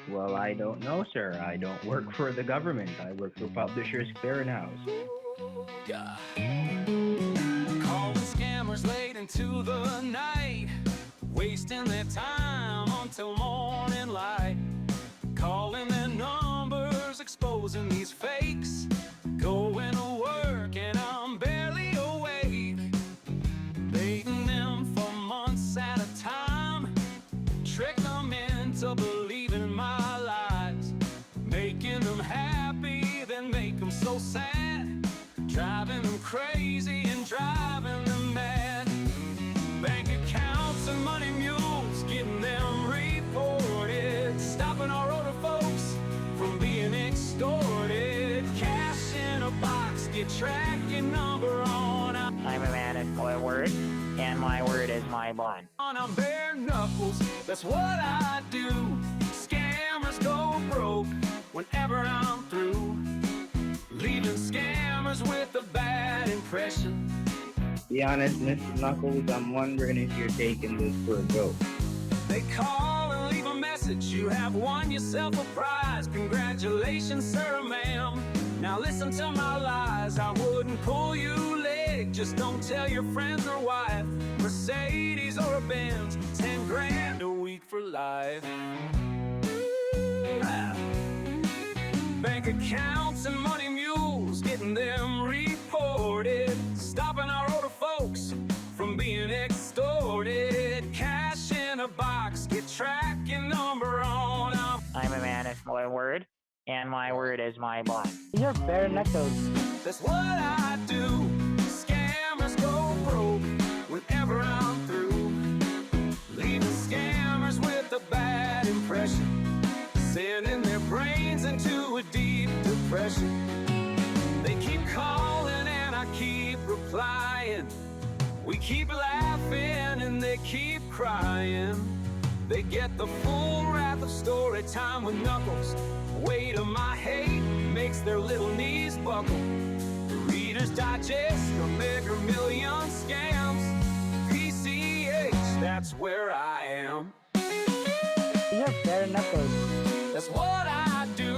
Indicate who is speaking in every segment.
Speaker 1: Well, I don't know, sir. I don't work for the government. I work for Publishers Clearinghouse.
Speaker 2: Yeah. Calling scammers late into the night, wasting their time until morning light. Calling their numbers, exposing these fakes. Going to work and I'm barely awake. Baiting them for months at a time. Trick them into believing my lies. Making them happy, then make them so sad. Driving them crazy and driving them mad. Bank accounts and money mules, getting them reported. Stopping our older folks from being extorted. Cash in a box, get tracking number on.
Speaker 3: I'm a man of my word, and my word is my bond.
Speaker 2: On bare knuckles, that's what I do. Scammers go broke whenever I'm through. Leaving scammers with a bad impression.
Speaker 1: Be honest, Mr. Knuckles, I'm wondering if you're taking this for a joke.
Speaker 2: They call and leave a message. You have won yourself a prize. Congratulations, sir, ma'am. Now listen to my lies. I wouldn't pull you leg. Just don't tell your friends or wife. Mercedes or a Benz, 10 grand a week for life. Bank accounts and money mules, getting them reported. Stopping our older folks from being extorted. Cash in a box, get tracking number on.
Speaker 3: I'm a man of my word, and my word is my bond.
Speaker 4: You're bare knuckles.
Speaker 2: That's what I do. Scammers go broke whenever I'm through. Leaving scammers with a bad impression. Sending their brains into a deep depression. They keep calling and I keep replying. We keep laughing and they keep crying. They get the full wrath of story time with Knuckles. Weight of my hate makes their little knees buckle. The Reader's Digest, a Mega Million Scams. PCH, that's where I am.
Speaker 4: You're bare knuckles.
Speaker 2: That's what I do.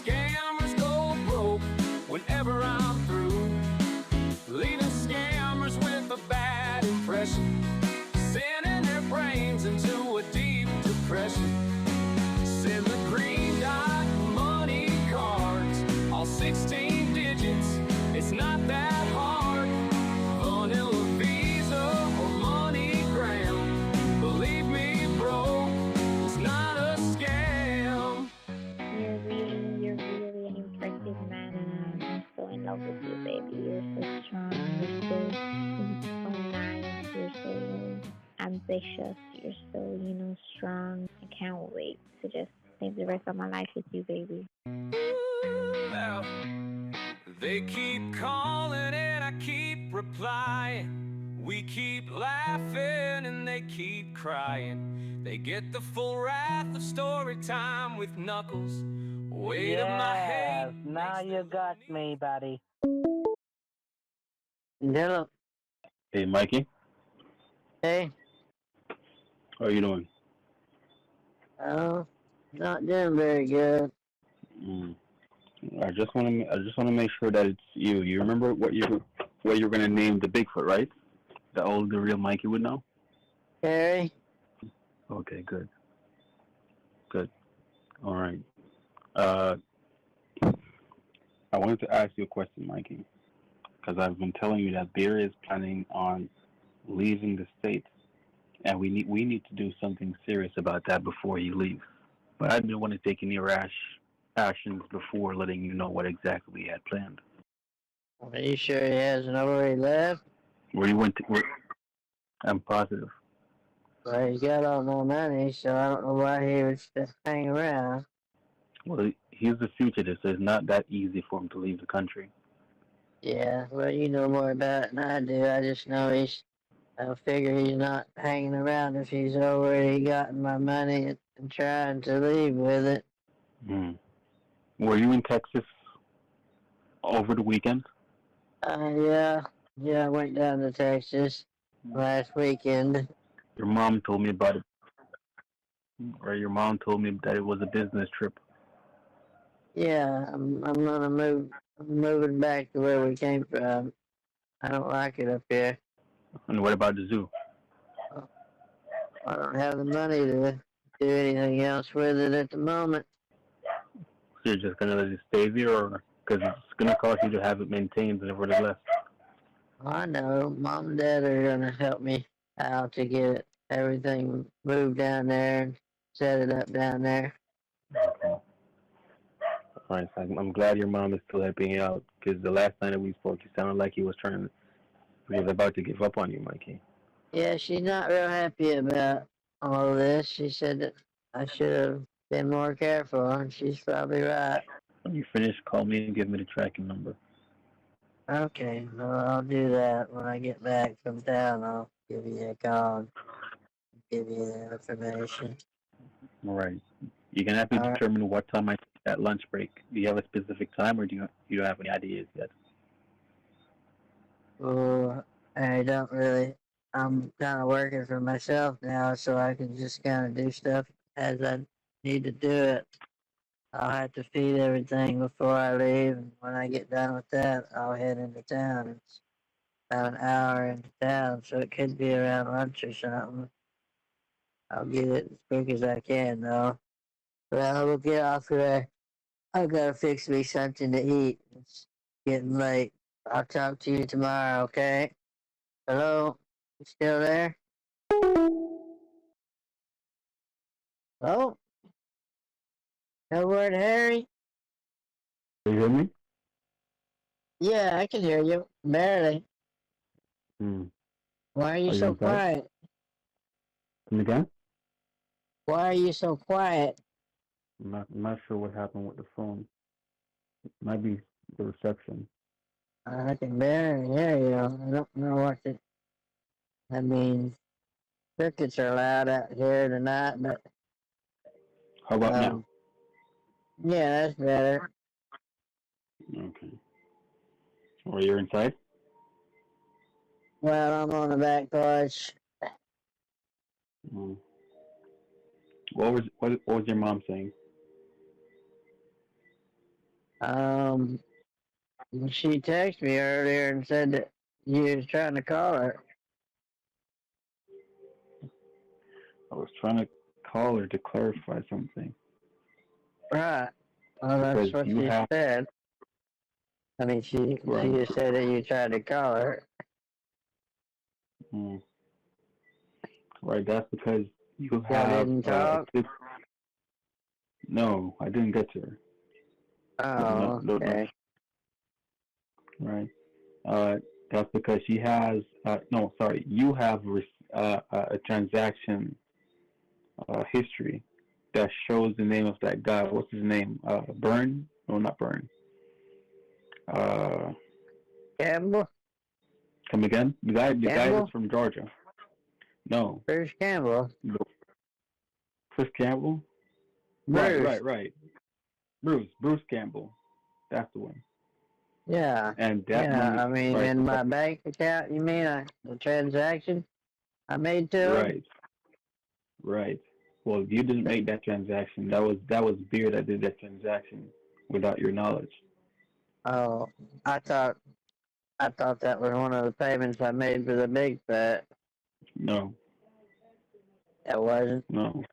Speaker 2: Scammers go broke whenever I'm through. Leaving scammers with a bad impression. Sending their brains into a deep depression. Send the green dot money cards, all 16 digits. It's not that hard. Vanilla Visa or MoneyGram. Believe me, bro, it's not a scam.
Speaker 5: You're really an impressive man, and I'm so in love with you, baby. You're so strong. You're so nice. You're so ambitious. You're so, strong. I can't wait to just live the rest of my life with you, baby.
Speaker 2: Well, they keep calling and I keep replying. We keep laughing and they keep crying. They get the full wrath of story time with Knuckles. Weight of my head.
Speaker 4: Now you got me, buddy. Hello.
Speaker 6: Hey, Mikey.
Speaker 4: Hey.
Speaker 6: How are you doing?
Speaker 4: Oh, not doing very good.
Speaker 6: I just want to make sure that it's you. You remember what you're going to name the Bigfoot, right? The real Mikey would know.
Speaker 4: Harry.
Speaker 6: Okay, good. All right. I wanted to ask you a question, Mikey, because I've been telling you that Bear is planning on leaving the state, and we need to do something serious about that before he leaves. But I didn't want to take any rash actions before letting you know what exactly we had planned.
Speaker 4: Are you sure he hasn't already left?
Speaker 6: I'm positive.
Speaker 4: Well, he's got all my money, so I don't know why he would just hang around.
Speaker 6: Well, he's a fugitive, so it's not that easy for him to leave the country.
Speaker 4: Yeah, well, you know more about it than I do. I just know I figure he's not hanging around if he's already gotten my money and trying to leave with it.
Speaker 6: Were you in Texas over the weekend?
Speaker 4: Yeah, I went down to Texas last weekend.
Speaker 6: Your mom told me about it. Or your mom told me that it was a business trip.
Speaker 4: Yeah, I'm gonna move. I'm moving back to where we came from. I don't like it up here.
Speaker 6: And what about the zoo?
Speaker 4: I don't have the money to do anything else with it at the moment.
Speaker 6: You're just gonna let it stay there, or because it's gonna cost you to have it maintained, nevertheless.
Speaker 4: I know Mom and Dad are gonna help me out to get everything moved down there and set it up down there.
Speaker 6: Okay. All right, so I'm glad your mom is still helping you out. Because the last time that we spoke, you sounded like he was about to give up on you, Mikey.
Speaker 4: Yeah, she's not real happy about all of this. She said that I should have been more careful, and she's probably right.
Speaker 6: When you finish, call me and give me the tracking number.
Speaker 4: Okay, well, I'll do that when I get back from town. I'll give you a call and give you the information.
Speaker 6: All right. You're gonna have to
Speaker 4: All right.
Speaker 6: determine what time I take that lunch break. Do you have a specific time, or do you don't have any ideas yet?
Speaker 4: Well, I don't really. I'm kind of working for myself now, so I can just kind of do stuff as I need to do it. I'll have to feed everything before I leave, and when I get done with that, I'll head into town. It's about an hour into town, so it could be around lunch or something. I'll get it as quick as I can, though. But I will get off here. I gotta fix me something to eat. It's getting late. I'll talk to you tomorrow, okay? Hello? You still there? Oh, no word, Harry?
Speaker 6: Do you hear me?
Speaker 4: Yeah, I can hear you. Barely.
Speaker 6: Hmm.
Speaker 4: Why are you
Speaker 6: Are you
Speaker 4: so
Speaker 6: inside?
Speaker 4: quiet?
Speaker 6: Come again?
Speaker 4: Why are you so quiet?
Speaker 6: I'm not sure what happened with the phone. It might be the reception.
Speaker 4: I can barely hear you. I don't know what to. I mean, crickets are loud out here tonight, but
Speaker 6: How about now?
Speaker 4: um, yeah, that's better.
Speaker 6: Okay. Or you're inside?
Speaker 4: Well, I'm on the back porch.
Speaker 6: Hmm. What was your mom saying?
Speaker 4: Um, she texted me earlier and said that you was trying to call her.
Speaker 6: I was trying to call her to clarify something
Speaker 4: Right. Well, that's
Speaker 6: because
Speaker 4: what
Speaker 6: you
Speaker 4: she
Speaker 6: have
Speaker 4: said. I mean, she
Speaker 6: right.
Speaker 4: just said that you tried to call her.
Speaker 6: Hmm. Right. That's because you
Speaker 4: Y'all
Speaker 6: have
Speaker 4: didn't talk?
Speaker 6: no, I didn't get to her. No,
Speaker 4: Oh,
Speaker 6: no, no.
Speaker 4: okay.
Speaker 6: Right. Uh, that's because she has. No, sorry. You have a transaction history that shows the name of that guy. What's his name? Byrne? No, not Byrne. Uh,
Speaker 4: Campbell?
Speaker 6: come again? The guy that's
Speaker 4: Campbell?
Speaker 6: from Georgia. No,
Speaker 4: Bruce Campbell?
Speaker 6: Chris Campbell. Right,
Speaker 4: Bruce?
Speaker 6: right, right. Bruce Campbell. That's the one.
Speaker 4: Yeah.
Speaker 6: And that
Speaker 4: Yeah,
Speaker 6: money,
Speaker 4: I mean,
Speaker 6: right,
Speaker 4: in my bank account, you mean the transaction I made to him?
Speaker 6: right, right. Well, you didn't make that transaction. That was Beer that did that transaction without your knowledge.
Speaker 4: Oh, I thought I thought that was one of the payments I made for the big bet.
Speaker 6: No,
Speaker 4: That wasn't.
Speaker 6: no,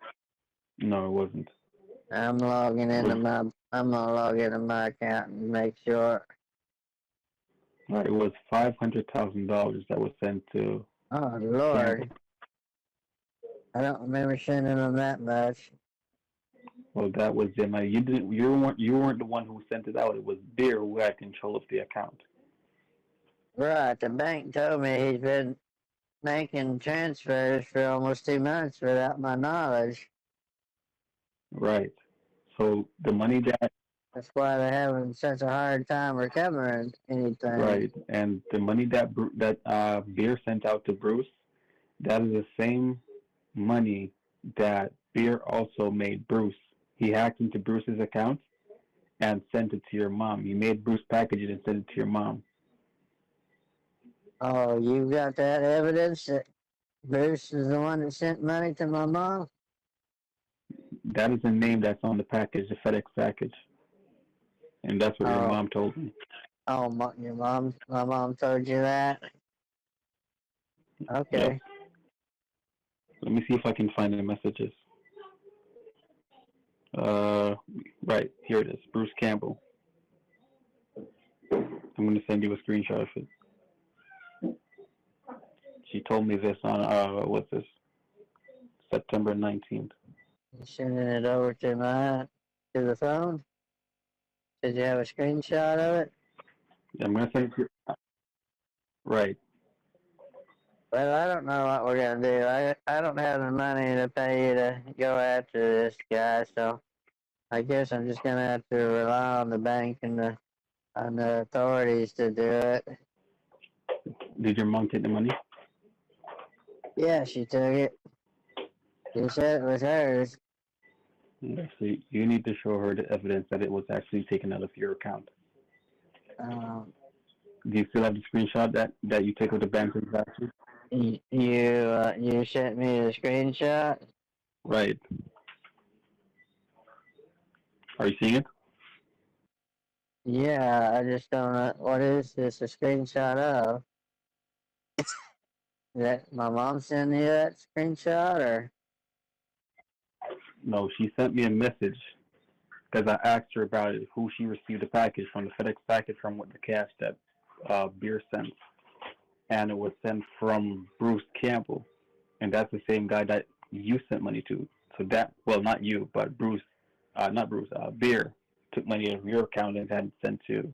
Speaker 6: no, it wasn't. It was
Speaker 4: I'm gonna log into my account and make sure.
Speaker 6: right. It was $500,000 that was sent to
Speaker 4: Oh
Speaker 6: Campbell.
Speaker 4: Lord, I don't remember sending them that much.
Speaker 6: Well, that was the money. You weren't the one who sent it out. It was Beer who had control of the account.
Speaker 4: Right, the bank told me he's been making transfers for almost 2 months without my knowledge.
Speaker 6: Right. So the money that
Speaker 4: That's why they're having such a hard time recovering anything.
Speaker 6: right, and the money that Beer sent out to Bruce, that is the same money that Beer also made Bruce. He hacked into Bruce's account and sent it to your mom. He made Bruce package it and sent it to your mom.
Speaker 4: Oh, you got that evidence that Bruce is the one that sent money to my mom?
Speaker 6: That is the name that's on the package, the FedEx package, and that's what your
Speaker 4: Oh,
Speaker 6: mom told me.
Speaker 4: oh, my mom told you that?
Speaker 6: Yep.
Speaker 4: Okay.
Speaker 6: Let me see if I can find the messages. Uh, right here it is. Bruce Campbell. I'm gonna send you a screenshot of it. She told me this on what's this? September 19th.
Speaker 4: You sending it over to the phone? Did you have a screenshot of it?
Speaker 6: I'm gonna send it to you. Right.
Speaker 4: Well, I don't know what we're gonna do. I don't have the money to pay you to go after this guy, so I guess I'm just gonna have to rely on the bank and the authorities to do it.
Speaker 6: Did your mom take the money?
Speaker 4: Yeah, she took it. She said it was hers.
Speaker 6: Actually, you need to show her the evidence that it was actually taken out of your account.
Speaker 4: Um,
Speaker 6: Do you still have the screenshot that you take with the bank transaction?
Speaker 4: you sent me the screenshot.
Speaker 6: Right. Are you seeing it?
Speaker 4: Yeah, I just don't know what is this a screenshot of. That my mom sent you that screenshot, or
Speaker 6: No, she sent me a message because I asked her about it, who she received the package from, the FedEx package from with the cash that Beer sent. And it was sent from Bruce Campbell. And that's the same guy that you sent money to. So that, well, not you, but Bruce, Beer took money out of your account and had sent to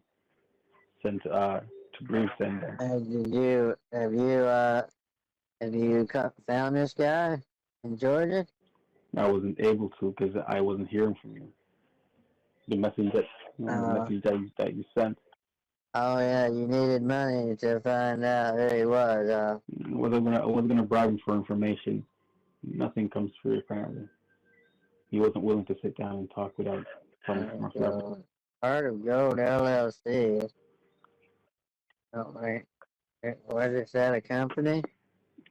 Speaker 6: Bruce. And
Speaker 4: have you found this guy in Georgia?
Speaker 6: I wasn't able to because I wasn't hearing from you. The message that you sent.
Speaker 4: Oh yeah, you needed money to find out who he was.
Speaker 6: I wasn't gonna bribe him for information. Nothing comes free apparently. He wasn't willing to sit down and talk without coming from us.
Speaker 4: Heart of Gold LLC. Oh, wait. What is that, a company?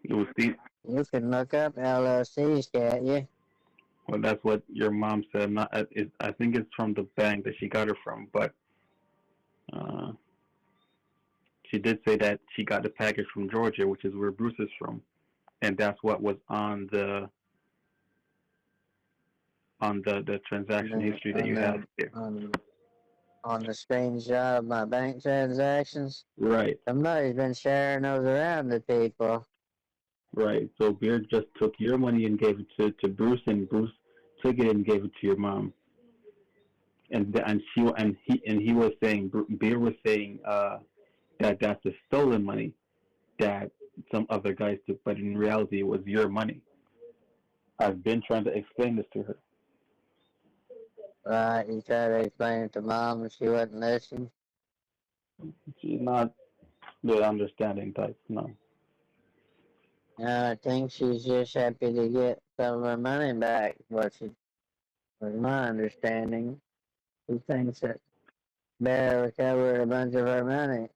Speaker 6: It was Steve.
Speaker 4: You can look up LLCs, can't you?
Speaker 6: Well, that's what your mom said. I think it's from the bank that she got it from, but uh, she did say that she got the package from Georgia, which is where Bruce is from, and that's what was on the transaction history that you have here.
Speaker 4: On the screenshot of my bank transactions.
Speaker 6: Right.
Speaker 4: Somebody's been sharing those around to people.
Speaker 6: Right. So Beard just took your money and gave it to Bruce, and Bruce took it and gave it to your mom. And he was saying, Beard was saying that that's the stolen money that some other guys took, but in reality it was your money. I've been trying to explain this to her.
Speaker 4: Right, you tried to explain it to mom and she wouldn't listen.
Speaker 6: She's not the understanding type, no.
Speaker 4: I think she's just happy to get some of her money back, was my understanding. She thinks that Bear recovered a bunch of her money.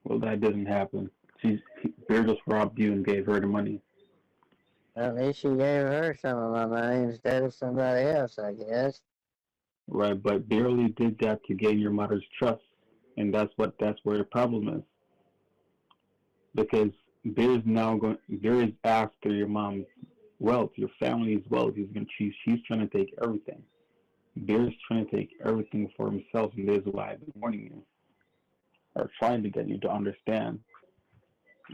Speaker 6: Well, that didn't happen. Bear just robbed you and gave her the money.
Speaker 4: Well, at least she gave her some of my money instead of somebody else, I guess.
Speaker 6: Right, but barely did that to gain your mother's trust, and that's where the problem is. Because Bear is after your mom's wealth, your family's wealth. She's trying to take everything. Bear's trying to take everything for himself, and this is why I've been warning you, or trying to get you to understand.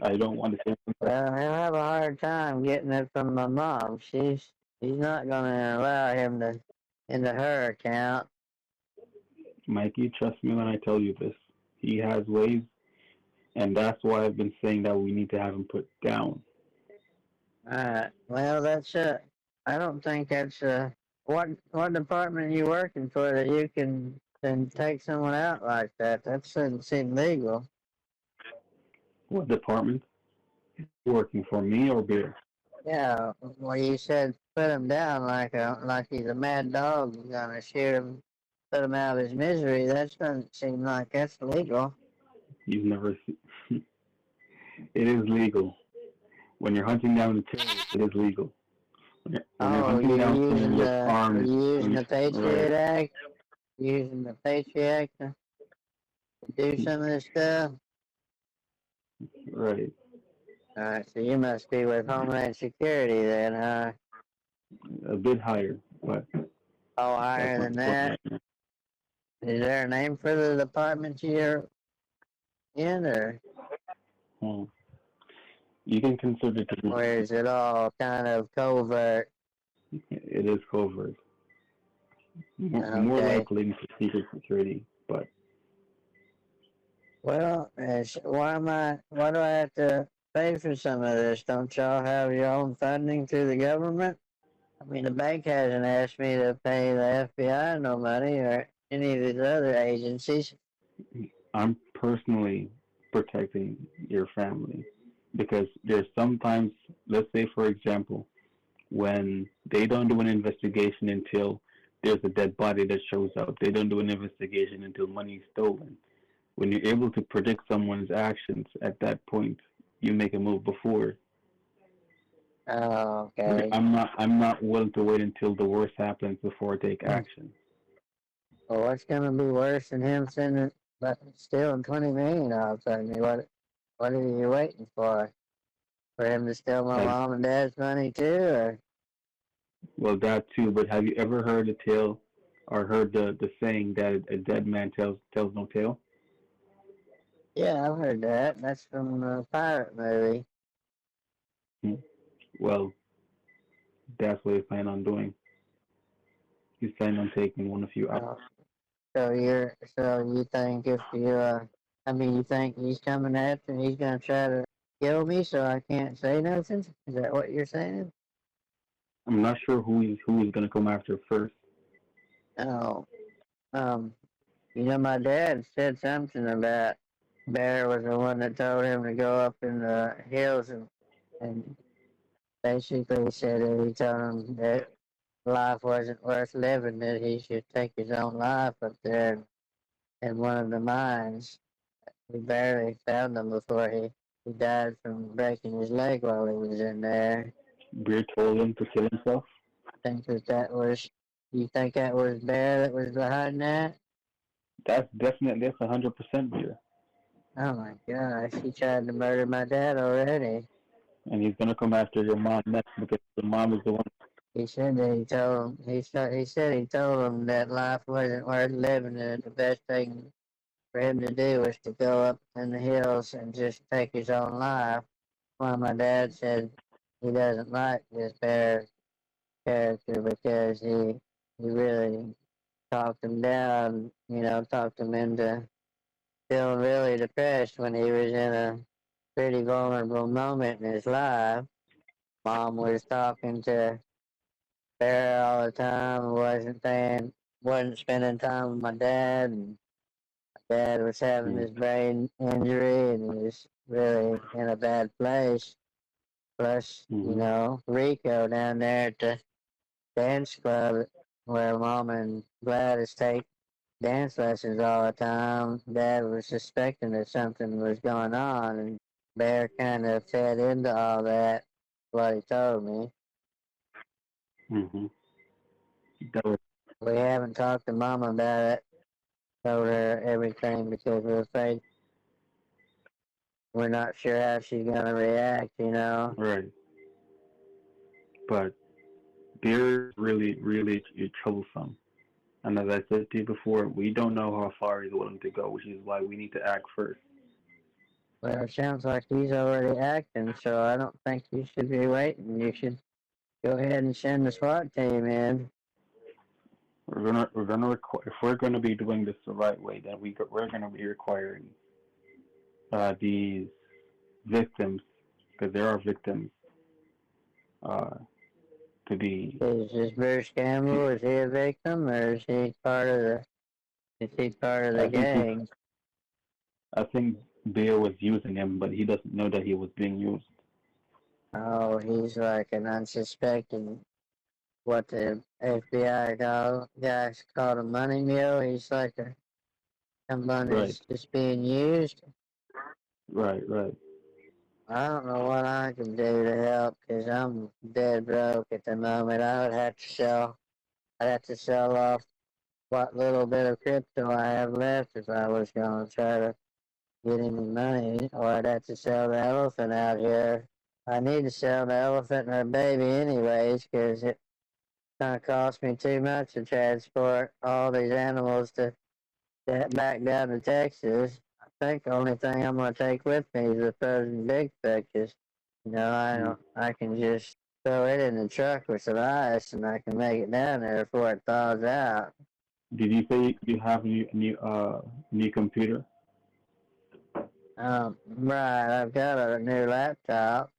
Speaker 6: I don't want to say.
Speaker 4: Well, he'll have a hard time getting it from my mom. She's not going to allow him to into her account.
Speaker 6: Mikey, trust me when I tell you this. He has ways, and that's why I've been saying that we need to have him put down.
Speaker 4: Alright. Well, that's I don't think that's what department are you working for that you can take someone out like that? That doesn't seem legal.
Speaker 6: What department? Working for me or Bear?
Speaker 4: Yeah. Well, you said put him down like he's a mad dog. You're gonna shoot him, put him out of his misery. That doesn't seem like that's legal.
Speaker 6: You've never seen. It is legal. When you're hunting down the terrorists, it is legal.
Speaker 4: Oh,
Speaker 6: hunting
Speaker 4: you're
Speaker 6: down someone
Speaker 4: using
Speaker 6: with
Speaker 4: the
Speaker 6: arms, right,
Speaker 4: Patriot Act, using the Patriot Act to do some of this stuff.
Speaker 6: right,
Speaker 4: All right, so you must be with Homeland Security then, huh?
Speaker 6: a bit higher, but
Speaker 4: Oh,
Speaker 6: that's
Speaker 4: higher
Speaker 6: not
Speaker 4: than
Speaker 6: important
Speaker 4: that.
Speaker 6: right now.
Speaker 4: Is there a name for the department you're in,
Speaker 6: Hmm. You can consider it to
Speaker 4: or is it all kind of covert?
Speaker 6: it is covert, more
Speaker 4: Okay.
Speaker 6: likely to secret security, but
Speaker 4: Well, why do I have to pay for some of this? Don't y'all have your own funding through the government? I mean, the bank hasn't asked me to pay the FBI no money or any of these other agencies.
Speaker 6: I'm personally protecting your family because there's sometimes, let's say for example, when they don't do an investigation until there's a dead body that shows up. They don't do an investigation until money is stolen. When you're able to predict someone's actions at that point, you make a move before.
Speaker 4: Oh, okay.
Speaker 6: I'm not willing to wait until the worst happens before I take action.
Speaker 4: Well, what's gonna be worse than him sending, but stealing 20 million all of a sudden? What are you waiting for? For him to steal my
Speaker 6: Have,
Speaker 4: mom and dad's money too, or?
Speaker 6: well, that too. But have you ever heard the tale, or heard the saying that a dead man tells no tale?
Speaker 4: Yeah, I've heard that. That's from the pirate movie.
Speaker 6: Hmm. Well, that's what he's planning on doing. He's planning on taking one of you out.
Speaker 4: Uh, so you think if you think he's coming after me, he's gonna try to kill me so I can't say nothing? Is that what you're saying?
Speaker 6: I'm not sure who he's gonna come after first.
Speaker 4: Oh, um, my dad said something about Bear was the one that told him to go up in the hills and basically said that he told him that life wasn't worth living, that he should take his own life up there in one of the mines. We barely found him before he died from breaking his leg while he was in there.
Speaker 6: Beer told him to kill himself.
Speaker 4: Think you think that was Bear that was behind that?
Speaker 6: That's 100% beer,
Speaker 4: Oh my gosh, he tried to murder my dad already.
Speaker 6: and he's gonna come after your mom next because the mom is the one.
Speaker 4: He said that he said he told him that life wasn't worth living and the best thing for him to do was to go up in the hills and just take his own life. While my dad said he doesn't like this Bear character because he really talked him down, talked him into feeling really depressed when he was in a pretty vulnerable moment in his life. Mom was talking to Bear all the time, wasn't spending time with my dad, and my dad was having
Speaker 6: Mm,
Speaker 4: his brain injury and he was really in a bad place. Plus,
Speaker 6: mm-hmm.
Speaker 4: Rico down there at the dance club where Mom and Gladys take dance lessons all the time. Dad was suspecting that something was going on, and Bear kind of fed into all that. What he told me.
Speaker 6: Mm-hmm. That was
Speaker 4: We haven't talked to Mom about it. Told her everything because we're afraid we're not sure how she's gonna react.
Speaker 6: right, but beer is really troublesome. And as I said to you before, we don't know how far he's willing to go, which is why we need to act first.
Speaker 4: Well, it sounds like he's already acting, so I don't think you should be waiting. You should go ahead and send the SWAT team in.
Speaker 6: We're gonna require if we're gonna be doing this the right way, then we're gonna be requiring these victims, because there are victims, uh, to be.
Speaker 4: Is this Bruce Campbell? Is he a victim, or Is he part of the
Speaker 6: I think he's.
Speaker 4: gang?
Speaker 6: I think Bear was using him, but he doesn't know that he was being used.
Speaker 4: Oh, he's like an unsuspecting, what the FBI guys call a money mule. He's like
Speaker 6: Right,
Speaker 4: somebody's just being used.
Speaker 6: right.
Speaker 4: I don't know what I can do to help because I'm dead broke at the moment. I'd have to sell off what little bit of crypto I have left if I was going to try to get any money, or I'd have to sell the elephant out here. I need to sell the elephant and her baby anyways because it's going to cost me too much to transport all these animals to get back down to Texas. I think the only thing I'm going to take with me is the frozen Bigfoot because,
Speaker 6: Mm.
Speaker 4: I can just throw it in the truck with some ice and I can make it down there before it thaws out.
Speaker 6: Did you say you have new computer?
Speaker 4: Right, I've got a new laptop.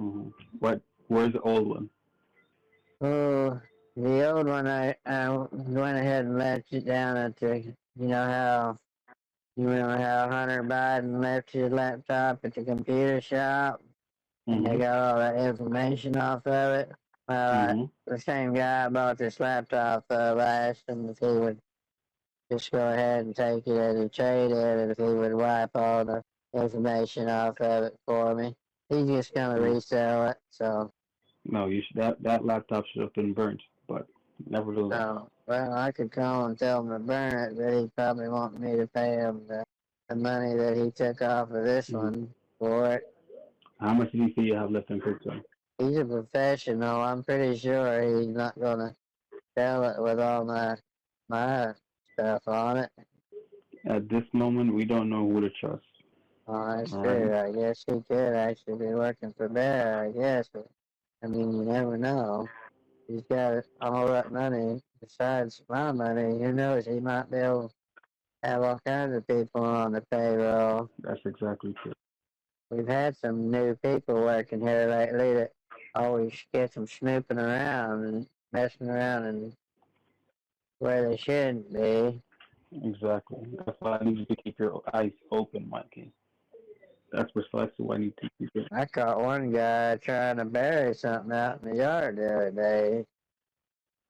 Speaker 6: Mm-hmm. What? Where's the old one?
Speaker 4: Oh, the old one, I went ahead and left it down at the, you remember how Hunter Biden left his laptop at the computer shop and they
Speaker 6: Mm-hmm.
Speaker 4: got all that information off of it? Well,
Speaker 6: Mm-hmm.
Speaker 4: the same guy I bought this laptop of, I asked him if he would just go ahead and take it as a trade in and if he would wipe all the information off of it for me. He's just gonna
Speaker 6: Mm.
Speaker 4: resell it, so.
Speaker 6: No, you should, that laptop should have been burnt, but nevertheless.
Speaker 4: Oh, well, I could call and tell him to burn it, but he'd probably want me to pay him the money that he took off of this
Speaker 6: Mm.
Speaker 4: one for it.
Speaker 6: How much did you say you have left in crypto?
Speaker 4: He's a professional. I'm pretty sure he's not gonna sell it with all my stuff on it.
Speaker 6: At this moment, we don't know who to trust.
Speaker 4: Oh, that's
Speaker 6: All right.
Speaker 4: true. I guess he could actually be working for Bear, I guess. But, I mean, you never know. He's got all that money besides my money. Who knows? He might be able to have all kinds of people on the payroll.
Speaker 6: That's exactly true.
Speaker 4: We've had some new people working here lately that always get them snooping around and messing around and where they shouldn't be.
Speaker 6: Exactly. That's why I need you to keep your eyes open, Mikey. That's precisely why I need to keep it.
Speaker 4: I caught one guy trying to bury something out in the yard the other day.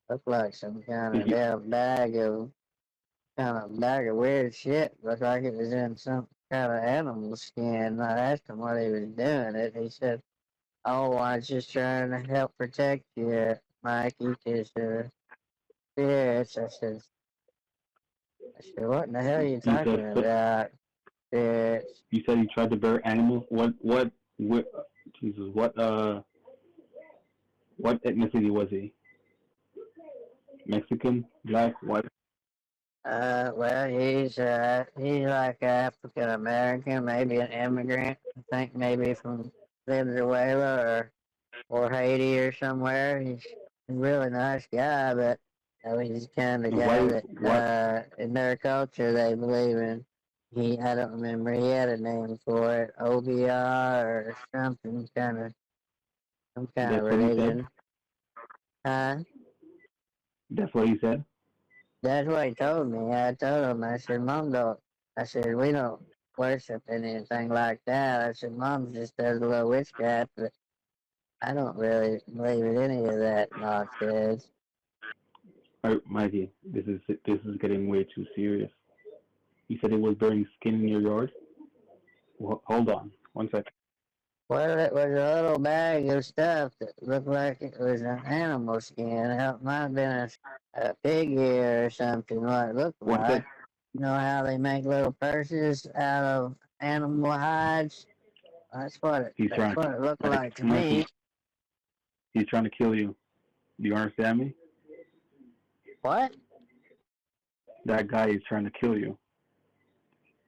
Speaker 4: Looked like some kind
Speaker 6: Did
Speaker 4: of
Speaker 6: you?
Speaker 4: damn bag of weird shit. Looked like it was in some kind of animal skin. I asked him what he was doing it. He said, "Oh, I was just trying to help protect you, Mikey, because spirits." I said, what in the hell are you
Speaker 6: You
Speaker 4: talking
Speaker 6: said
Speaker 4: about? Spirits.
Speaker 6: you said you tried to bury animals. What? Jesus, what ethnicity was he? Mexican, black, white?
Speaker 4: Well, he's like African American, maybe an immigrant. I think maybe from Venezuela or Haiti or somewhere. He's a really nice guy, but he's the kind of guy
Speaker 6: Why?
Speaker 4: that
Speaker 6: What?
Speaker 4: in their culture they believe in. I don't remember. He had a name for it, OBR or something some kind of
Speaker 6: That's what he said.
Speaker 4: religion. Huh?
Speaker 6: That's what he said.
Speaker 4: That's what he told me. I told him, I said, Mom don't, I said, we don't worship anything like that. I said, Mom just does a little witchcraft, but I don't really believe in any of that nonsense.
Speaker 6: All right, Mikey, this is getting way too serious. You said it was burying skin in your yard. Well, hold on, 1 second.
Speaker 4: Well, it was a little bag of stuff that looked like it was an animal skin. It might have been a pig ear or something, what it looked
Speaker 6: One sec.
Speaker 4: like. You know how they make little purses out of animal hides?
Speaker 6: He's
Speaker 4: That's
Speaker 6: trying,
Speaker 4: what it looked
Speaker 6: Mike,
Speaker 4: like to
Speaker 6: Mikey.
Speaker 4: me.
Speaker 6: He's trying to kill you. Do you understand me?
Speaker 4: What?
Speaker 6: That guy is trying to kill you.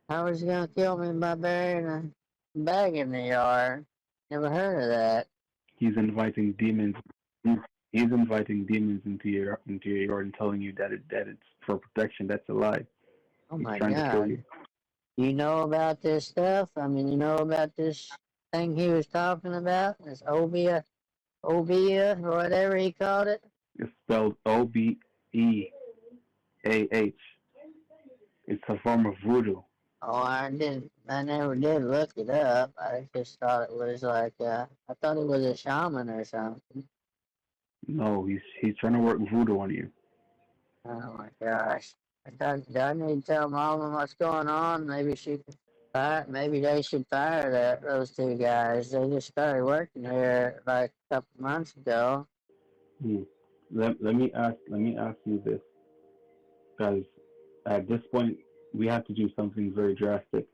Speaker 4: How was he gonna kill me by burying a bag in the yard? Never heard of that.
Speaker 6: He's inviting demons. He's, he's inviting demons into your yard and telling you that it's for protection. That's a lie.
Speaker 4: Oh
Speaker 6: He's
Speaker 4: my
Speaker 6: trying to kill
Speaker 4: god.
Speaker 6: you.
Speaker 4: You know about this stuff? I mean, you know about this thing he was talking about? This Obia, or whatever he called it?
Speaker 6: It's spelled OBEAH. It's a form of voodoo.
Speaker 4: Oh, I never did look it up. I just thought it was like, I thought it was a shaman or something.
Speaker 6: No, he's trying to work voodoo on you.
Speaker 4: Oh my gosh. Do I need to tell Mama what's going on? Maybe she can Maybe they should fire those two guys. They just started working here like a couple months ago.
Speaker 6: Hmm. Let me ask you this, because at this point we have to do something very drastic,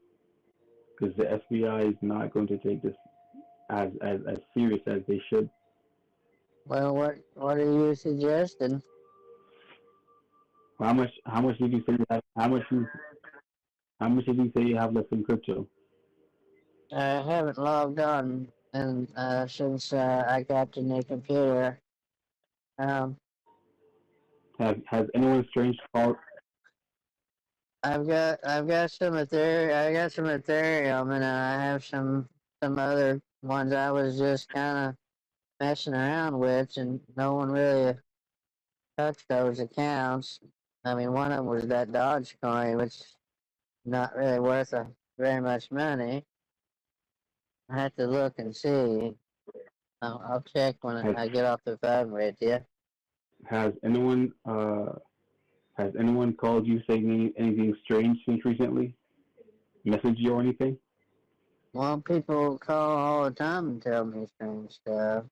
Speaker 6: because the FBI is not going to take this as serious as they should.
Speaker 4: Well, what are you suggesting?
Speaker 6: How much did you say you have? How much did you say you have left in crypto?
Speaker 4: I haven't logged on and since I got the new computer. Um,
Speaker 6: Has anyone strange called?
Speaker 4: I've got some Ethereum. I got some Ethereum, and I have some other ones I was just kind of messing around with, and no one really touched those accounts. I mean, one of them was that Dogecoin, which is not really worth very much money. I have to look and see. I'll check when
Speaker 6: Has
Speaker 4: I get off the phone with you.
Speaker 6: has anyone uh has anyone called you saying anything strange since recently? Message you or anything?
Speaker 4: Well, people call all the time and tell me strange stuff.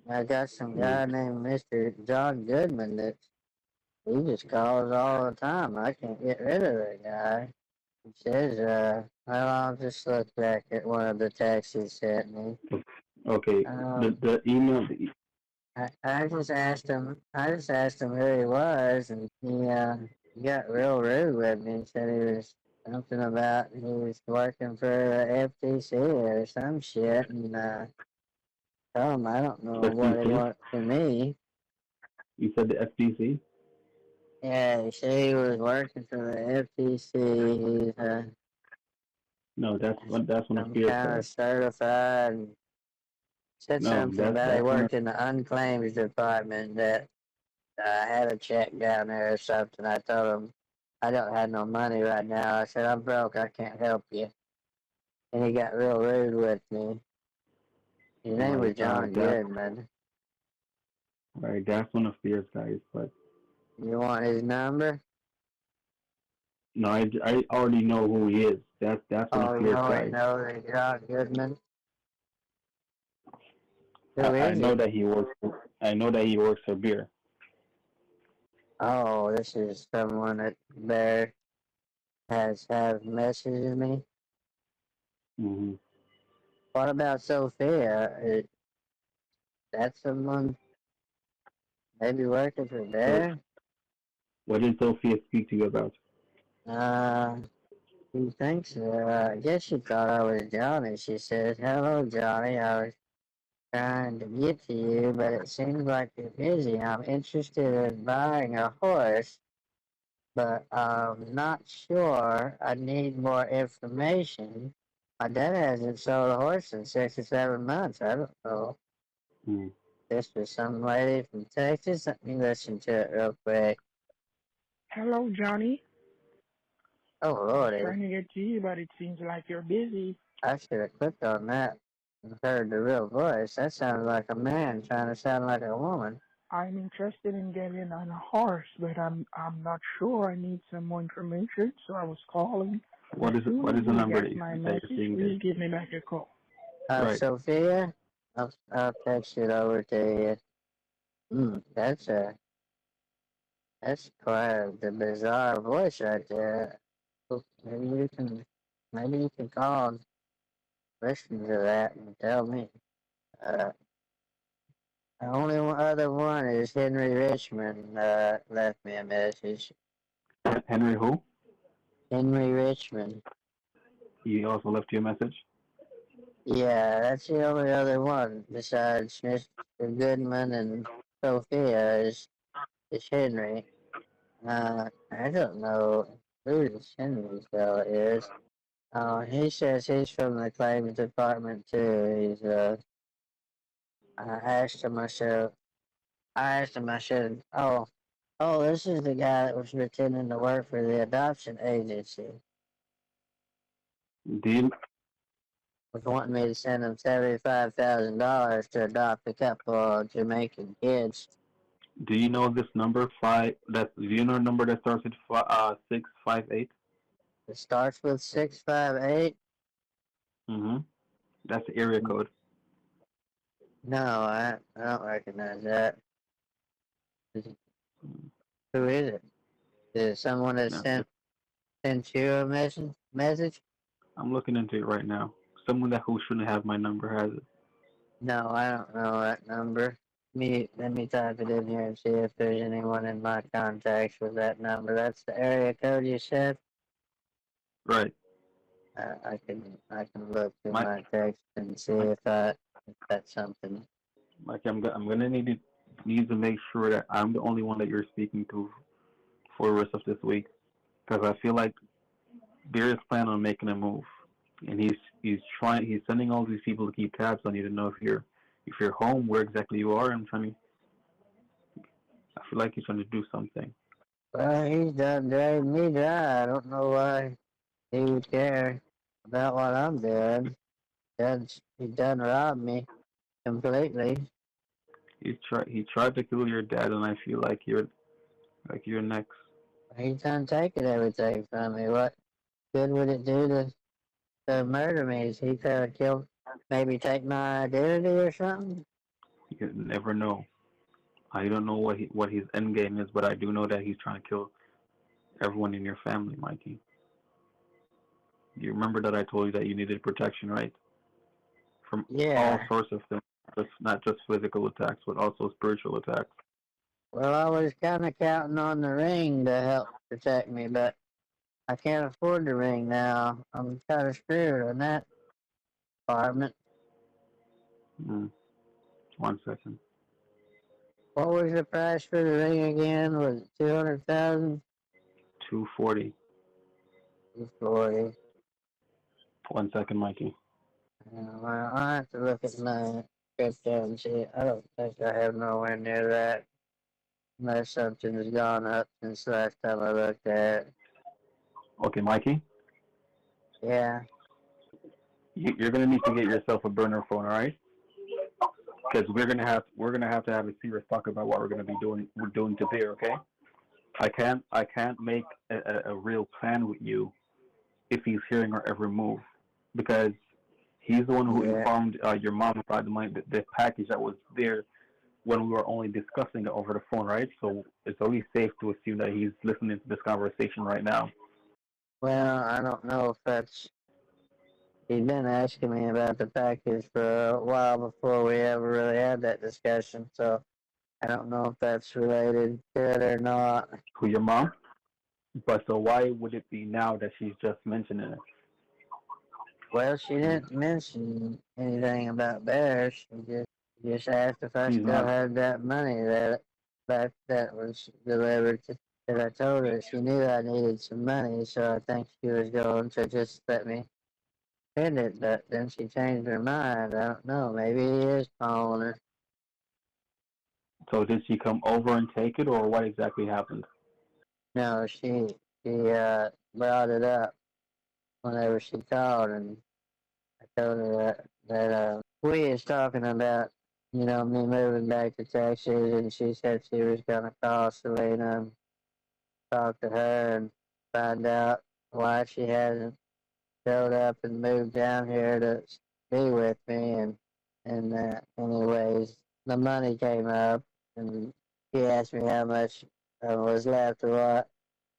Speaker 4: I got some
Speaker 6: Mm.
Speaker 4: guy named Mr. John Goodman that he just calls all the time. I can't get rid of that guy. He says, well, I'll just look back at one of the texts he sent me.
Speaker 6: Okay. The
Speaker 4: Um,
Speaker 6: the email.
Speaker 4: I just asked him who he was, and he got real rude with me. He said he was something about he was working for the FTC or some shit, and told him I don't know what he
Speaker 6: FTC.
Speaker 4: wants from me.
Speaker 6: You said the FTC.
Speaker 4: Yeah, he said he was working for the FTC. He's
Speaker 6: No, that's one of
Speaker 4: some
Speaker 6: fear's
Speaker 4: kind
Speaker 6: guys.
Speaker 4: of certified. Said
Speaker 6: No,
Speaker 4: something
Speaker 6: that's
Speaker 4: about he
Speaker 6: that's one of
Speaker 4: worked in the unclaims department that I had a check down there or something. I told him I don't have no money right now. I said I'm broke. I can't help you. And he got real rude with me. His name was John
Speaker 6: that
Speaker 4: Goodman.
Speaker 6: right. That's one of fear's guys. But
Speaker 4: You want his number?
Speaker 6: no, I already know who he is. That's one of
Speaker 4: Oh, you
Speaker 6: fear's
Speaker 4: already
Speaker 6: guys.
Speaker 4: know that John Goodman. Who
Speaker 6: I
Speaker 4: is
Speaker 6: know
Speaker 4: it?
Speaker 6: that he works. I know that he works for beer.
Speaker 4: Oh, this is someone that there has have messaged me.
Speaker 6: Hmm.
Speaker 4: What about Sophia? Is that someone maybe working for
Speaker 6: So
Speaker 4: there?
Speaker 6: what did Sophia speak to you about?
Speaker 4: Uh, he thinks, I guess she thought I was Johnny. She said, hello, Johnny. I was trying to get to you, but it seems like you're busy. I'm interested in buying a horse, but I'm not sure. I need more information. My dad hasn't sold a horse in 6 or 7 months. I don't know.
Speaker 6: Mm.
Speaker 4: This was some lady from Texas. Let me listen to it real quick.
Speaker 7: Hello, Johnny.
Speaker 4: Oh,
Speaker 7: I was
Speaker 4: Lordy.
Speaker 7: trying to get to you, but it seems like you're busy.
Speaker 4: I should have clicked on that and heard the real voice. That sounds like a man trying to sound like a woman.
Speaker 7: I'm interested in getting on a horse, but I'm not sure. I need some more information, so I was calling. As soon
Speaker 6: What
Speaker 7: as
Speaker 6: is the
Speaker 7: you
Speaker 6: number
Speaker 7: get my
Speaker 6: that you're
Speaker 7: message,
Speaker 6: seeing there?
Speaker 7: please give me back a call.
Speaker 6: Right.
Speaker 4: Sophia? I'll text it over to you. That's quite the bizarre voice right there. Oh, maybe you can call and listen to that and tell me. Uh, the only other one is Henry Richmond, left me a message.
Speaker 6: Henry who?
Speaker 4: Henry Richmond.
Speaker 6: He also left you a message.
Speaker 4: Yeah, that's the only other one besides Mr. Goodman and Sophia is Henry. I don't know who this Henry fella is. He says he's from the claims department too. I asked him, I said, this is the guy that was pretending to work for the adoption agency.
Speaker 6: Do you
Speaker 4: Was wanting me to send him $75,000 to adopt a couple of Jamaican kids.
Speaker 6: do you know this number five? Do you know a number that starts with 658?
Speaker 4: It starts with 658.
Speaker 6: That's the area code.
Speaker 4: No, I don't recognize that. Who is it? Is it someone that
Speaker 6: No,
Speaker 4: sent you a message?
Speaker 6: I'm looking into it right now. Someone that who shouldn't have my number has it.
Speaker 4: No, I don't know that number. Let me type it in here and see if there's anyone in my contacts with that number. That's the area code you said.
Speaker 6: Right.
Speaker 4: I can look through
Speaker 6: Mike,
Speaker 4: my text and see
Speaker 6: Mike,
Speaker 4: if that's something.
Speaker 6: I'm gonna need to make sure that I'm the only one that you're speaking to for the rest of this week, because I feel like Beer is planning on making a move, and he's sending all these people to keep tabs on you to know if you're home, where exactly you are. I feel like he's trying to do something.
Speaker 4: Well, he's done dragged me dry. I don't know why he would care about what I'm doing. He done robbed me completely.
Speaker 6: He tried to kill your dad, and I feel like you're next.
Speaker 4: He's done taking everything from me. What good would it do to murder me? Is he trying to kill, maybe take my identity or something?
Speaker 6: You never know. I don't know what his end game is, but I do know that he's trying to kill everyone in your family, Mikey. You remember that I told you that you needed protection, right? From all
Speaker 4: Yeah.
Speaker 6: sorts of things, not just physical attacks, but also spiritual attacks.
Speaker 4: Well, I was kind of counting on the ring to help protect me, but I can't afford the ring now. I'm kind of screwed on that department.
Speaker 6: Mm. 1 second.
Speaker 4: What was the price for the ring again? Was it 200,000?
Speaker 6: 240.
Speaker 4: 240.
Speaker 6: 1 second, Mikey.
Speaker 4: Well, I have to look at my crypto and see. I don't think I have nowhere near that. Unless something has gone up since the last time I looked at it.
Speaker 6: Okay, Mikey.
Speaker 4: Yeah.
Speaker 6: You're gonna need to get yourself a burner phone, all right? Because we're gonna have to have a serious talk about what we're gonna be doing. We're doing to Beer, okay? I can't make a real plan with you if he's hearing our every move, because he's the one who
Speaker 4: Yeah.
Speaker 6: informed your mom about the package that was there when we were only discussing it over the phone, right? So it's only safe to assume that he's listening to this conversation right now.
Speaker 4: Well, I don't know if that's. He's been asking me about the package for a while before we ever really had that discussion, so I don't know if that's related to it or not.
Speaker 6: Who, your mom? But so why would it be now that she's just mentioning it?
Speaker 4: Well, she didn't mention anything about bears. She just asked if I
Speaker 6: She's
Speaker 4: still
Speaker 6: not.
Speaker 4: had that money that was delivered. That I told her she knew I needed some money, so I think she was going to just let me spend it. But then she changed her mind. I don't know. Maybe he is calling her.
Speaker 6: So did she come over and take it, or what exactly happened?
Speaker 4: No, she brought it up whenever she called, and I told her that we was talking about me moving back to Texas, and she said she was gonna call Selena and talk to her and find out why she hasn't showed up and moved down here to be with me, and anyways, the money came up, and she asked me how much was left of what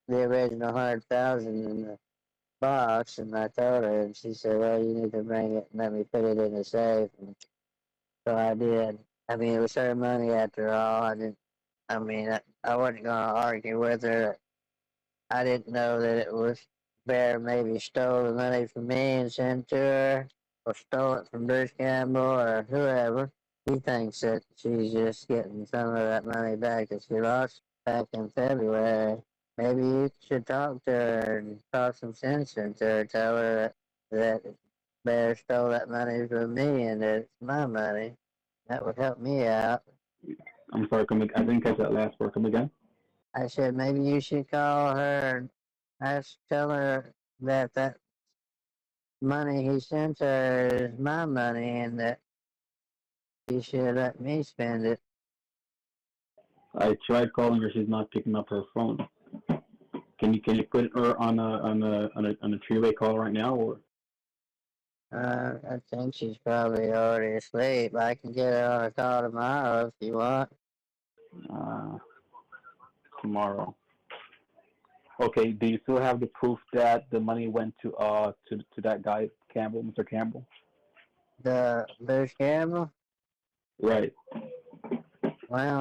Speaker 4: the original 100,000 in the box, and I told her, and she said, "Well, you need to bring it and let me put it in the safe." And so I did. I mean, it was her money after all. I didn't. I mean, I wasn't gonna argue with her. I didn't know that it was Bear maybe stole the money from me and sent it to her, or stole it from Bruce Campbell or whoever. He thinks that she's just getting some of that money back that she lost back in February. Maybe you should talk to her and talk some sense into her. Tell her that Bear stole that money from me and that it's my money. That would help me out.
Speaker 6: I'm sorry, I didn't catch that last word. Come again?
Speaker 4: I said maybe you should call her and tell her that money he sent her is my money and that he should let me spend it.
Speaker 6: I tried calling her. She's not picking up her phone. Can you put her on a three-way call right now, or
Speaker 4: I think she's probably already asleep. I can get her on a call tomorrow if you want.
Speaker 6: uh, tomorrow? Okay. Do you still have the proof that the money went to that guy Campbell, Mr. Campbell?
Speaker 4: The Bruce Campbell?
Speaker 6: Right.
Speaker 4: Well,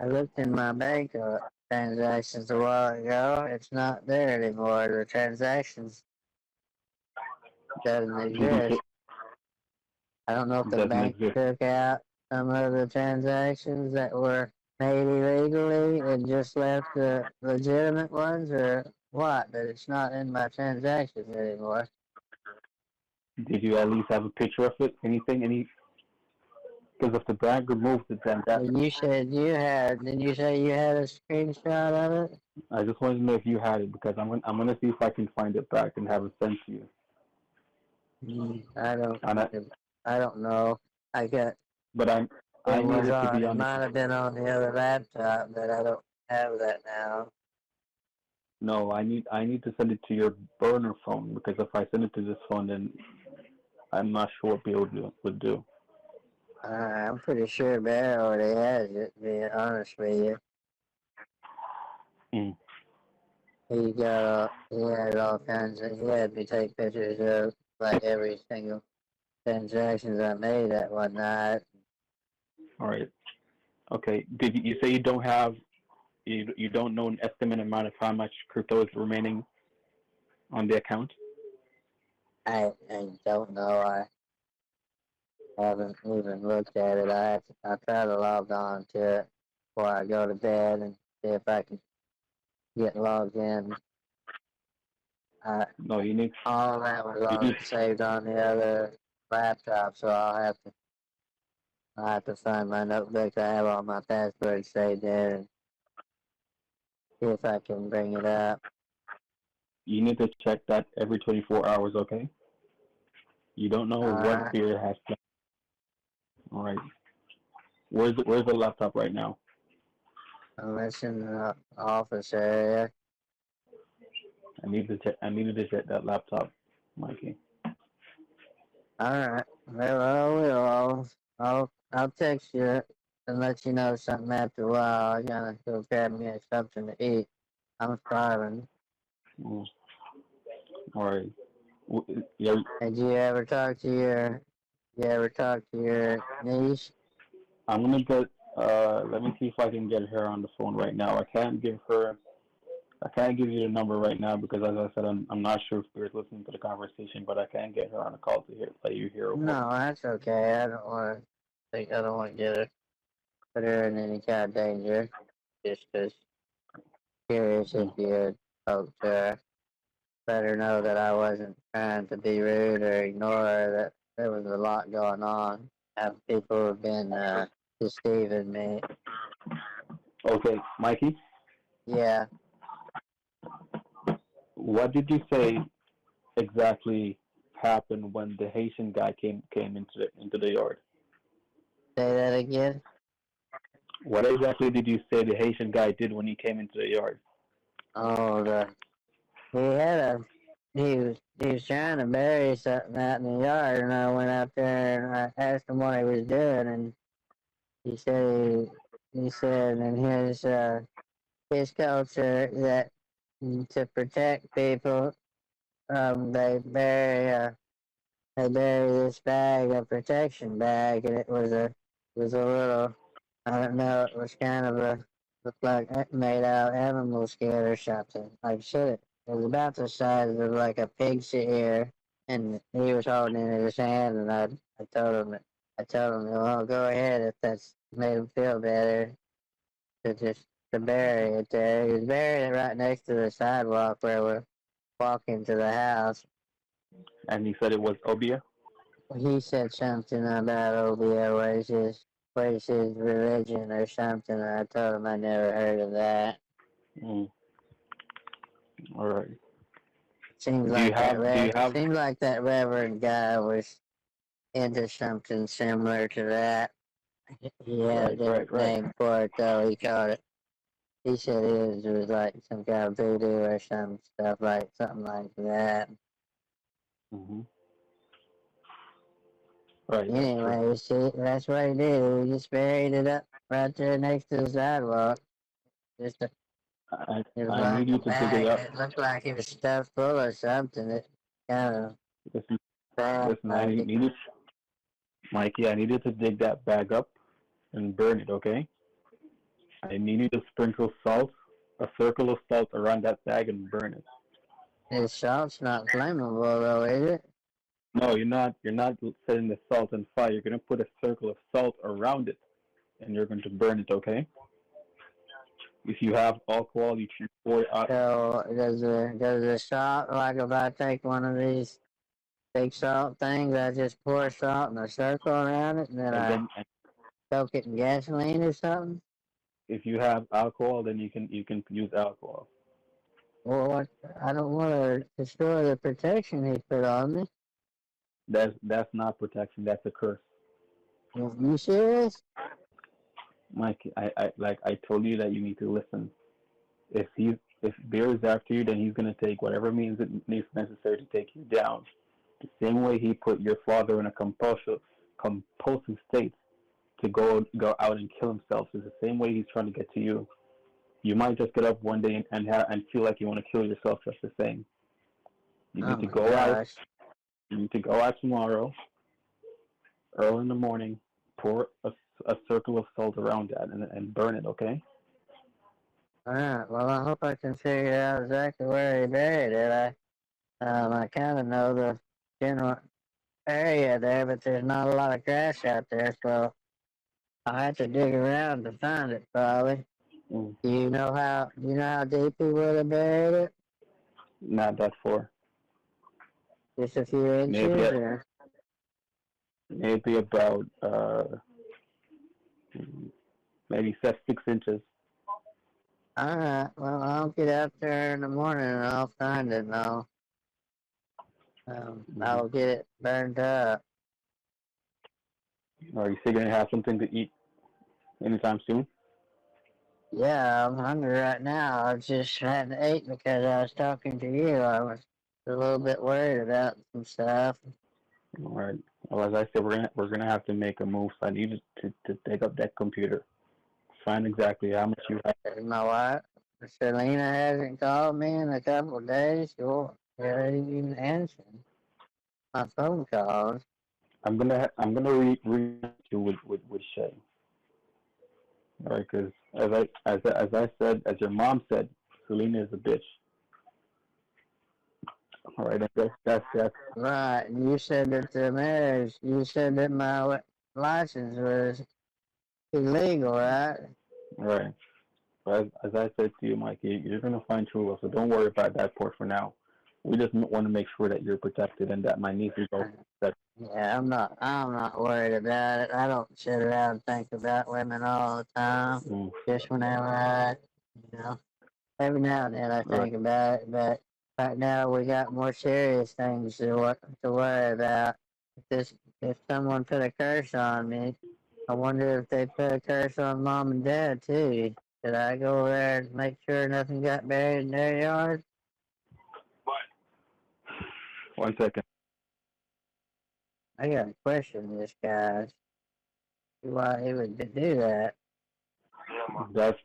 Speaker 4: I looked in my bank transactions a while ago. It's not there anymore. The transactions doesn't exist. I don't know if
Speaker 6: It
Speaker 4: the
Speaker 6: doesn't
Speaker 4: bank
Speaker 6: exist.
Speaker 4: took out some of the transactions that were made illegally and just left the legitimate ones or what, but it's not in my transactions anymore.
Speaker 6: Did you at least have a picture of it? Anything? Because if the bank removes it, then that's.
Speaker 4: And you said did you say you had a screenshot of it?
Speaker 6: I just wanted to know if you had it because I'm gonna see if I can find it back and have it sent to you.
Speaker 4: I
Speaker 6: And
Speaker 4: I don't know. I got,
Speaker 6: but I
Speaker 4: it was
Speaker 6: needed to
Speaker 4: on,
Speaker 6: be
Speaker 4: it
Speaker 6: on the.
Speaker 4: might have been on the other laptop, but I don't have that now.
Speaker 6: No, I need to send it to your burner phone because if I send it to this phone, then I'm not sure what people would do.
Speaker 4: I'm pretty sure Bear already has it, to be honest with you.
Speaker 6: Mm.
Speaker 4: He had all kinds of, he had me take pictures of like every single transactions I made that one night.
Speaker 6: All right. Okay. Did you say you don't have you don't know an estimate amount of how much crypto is remaining on the account?
Speaker 4: I don't know. I haven't even looked at it. I try to log on to it before I go to bed and see if I can get logged in. I,
Speaker 6: No,
Speaker 4: all of that was
Speaker 6: you need
Speaker 4: saved on the other laptop, so I'll have to find my notebook. I have all my passwords saved there and see if I can bring it up.
Speaker 6: you need to check that every 24 hours. Okay. You don't know what
Speaker 4: Alright,
Speaker 6: beer has. All right. Where's the laptop right now?
Speaker 4: it's in the office area.
Speaker 6: I needed to check that laptop, Mikey.
Speaker 4: Alright, well, I will. I'll text you and let you know something after a while. I gotta go grab me something to eat. I'm starving.
Speaker 6: Mm. All right. Yeah,
Speaker 4: Did you ever talk to your niece?
Speaker 6: I'm gonna get. Let me see if I can get her on the phone right now. I can't give you the number right now because, as I said, I'm not sure if we're listening to the conversation, but I can get her on a call to let you hear her voice.
Speaker 4: No, that's okay. I don't want to put her in any kind of danger. Just curious if
Speaker 6: Mm.
Speaker 4: you had spoke to her. Let her know that I wasn't trying to be rude or ignore her, that there was a lot going on. Have people have been deceiving me.
Speaker 6: Okay, Mikey,
Speaker 4: Yeah,
Speaker 6: what did you say exactly happened when the Haitian guy came into the yard?
Speaker 4: say that again.
Speaker 6: What exactly did you say the Haitian guy did when he came into the yard?
Speaker 4: Oh, he had a he was trying to bury something out in the yard, and I went out there and I asked him what he was doing, and he said he said in his culture that to protect people, they bury this bag, a protection bag, and it was a little, I don't know, it was kind of a looked like made out of animal skin or something. Like shit, it was about the size of like a pig's ear, and he was holding it in his hand, and I told him, well, go ahead if that's made him feel better to just to bury it there. He was burying it right next to the sidewalk where we're walking to the house.
Speaker 6: And he said it was Obia.
Speaker 4: He said something about OBO was his religion or something. I told him I never heard of that.
Speaker 6: Mm. All right. Do you have
Speaker 4: Seems like that Reverend guy was into something similar to that. He had a
Speaker 6: right, right,
Speaker 4: different
Speaker 6: right.
Speaker 4: name for it though. He called it He said it was like some kind of voodoo or some stuff like something like that.
Speaker 6: Hmm. Right, that's true.
Speaker 4: Anyway, see, that's what he did. He just buried it up right there next to the sidewalk. Just a,
Speaker 6: I
Speaker 4: it was
Speaker 6: I
Speaker 4: like
Speaker 6: need
Speaker 4: a
Speaker 6: you to dig it
Speaker 4: bag.
Speaker 6: up.
Speaker 4: It looked like it was stuffed full of something. It kind of
Speaker 6: Listen,
Speaker 4: bad,
Speaker 6: listen. I
Speaker 4: like
Speaker 6: need
Speaker 4: it.
Speaker 6: you, Mikey. I need you to dig that bag up and burn it. Okay. I need you to sprinkle salt, a circle of salt around that bag and burn it.
Speaker 4: His salt's not flammable though, is it?
Speaker 6: No, you're not. You're not setting the salt on fire. You're gonna put a circle of salt around it, and you're going to burn it. Okay. If you have alcohol, you should pour it out.
Speaker 4: So does the salt, like if I take one of these big salt things, I just pour salt in a circle around it and then
Speaker 6: And
Speaker 4: I
Speaker 6: then,
Speaker 4: soak it in gasoline or something?
Speaker 6: if you have alcohol, then you can use alcohol.
Speaker 4: Well, what, I don't want to destroy the protection he put on me.
Speaker 6: That's not protection. That's a curse,
Speaker 4: You serious?
Speaker 6: Mike. I told you that you need to listen. If Bear is after you, then he's gonna take whatever means it needs necessary to take you down. The same way he put your father in a compulsive state to go out and kill himself is the same way he's trying to get to you. You might just get up one day and feel like you want to kill yourself just the same. You
Speaker 4: Oh
Speaker 6: need to
Speaker 4: my
Speaker 6: go out.
Speaker 4: gosh.
Speaker 6: You need to go out tomorrow, early in the morning. Pour a circle of salt around that and burn it. Okay.
Speaker 4: Alright, well, I hope I can figure out exactly where he buried it. I kind of know the general area there, but there's not a lot of grass out there, so I'll have to dig around to find it, probably.
Speaker 6: Mm,
Speaker 4: Do you know how deep he would have buried it?
Speaker 6: not that far.
Speaker 4: Just a few
Speaker 6: Maybe
Speaker 4: inches, or?
Speaker 6: maybe about maybe set 6 inches.
Speaker 4: Alright, well, I'll get out there in the morning and I'll find it and
Speaker 6: Hmm.
Speaker 4: I'll get it burned up.
Speaker 6: Are you still gonna have something to eat anytime soon?
Speaker 4: Yeah, I'm hungry right now. I just hadn't ate because I was talking to you. I was a little bit worried about some stuff.
Speaker 6: All right. Well, as I said, we're gonna have to make a move. So I need to take up that computer, find exactly how much you have.
Speaker 4: And my wife, Selena, hasn't called me in a couple of days. She hasn't even answered my phone calls.
Speaker 6: I'm gonna read you with Shay. All right, because as I said, as your mom said, Selena is a bitch. All right, that's
Speaker 4: Right, and you said that you said that my license was illegal, right?
Speaker 6: right. But as I said to you, Mikey, you're gonna find true love, so don't worry about that part for now. We just want to make sure that you're protected and that my niece is also protected.
Speaker 4: Yeah, I'm not worried about it. I don't sit around and think about women all the time.
Speaker 6: Mm,
Speaker 4: Just whenever you know, every now and then I
Speaker 6: right.
Speaker 4: think about it, but right now we got more serious things to worry about. If someone put a curse on me, I wonder if they put a curse on mom and dad too. Should I go over there and make sure nothing got buried in their yard?
Speaker 6: 1 second.
Speaker 4: I got to question this guy. Why he would do that?
Speaker 6: That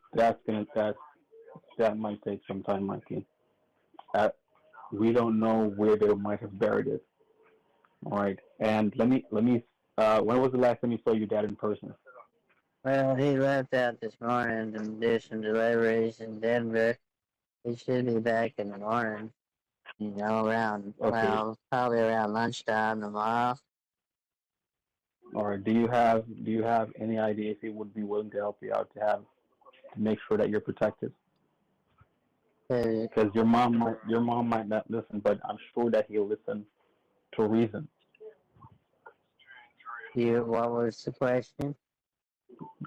Speaker 6: might take some time, Mikey. Uh, we don't know where they might have buried it. All right. And let me. When was the last time you saw your dad in person?
Speaker 4: Well, he left out this morning to do some deliveries in Denver. He should be back in the morning.
Speaker 6: Okay.
Speaker 4: Probably around lunchtime tomorrow.
Speaker 6: All right. Do you have any idea if he would be willing to help you out to make sure that you're protected?
Speaker 4: Uh,
Speaker 6: Because your mom might not listen, but I'm sure that he'll listen to reason.
Speaker 4: what was the question?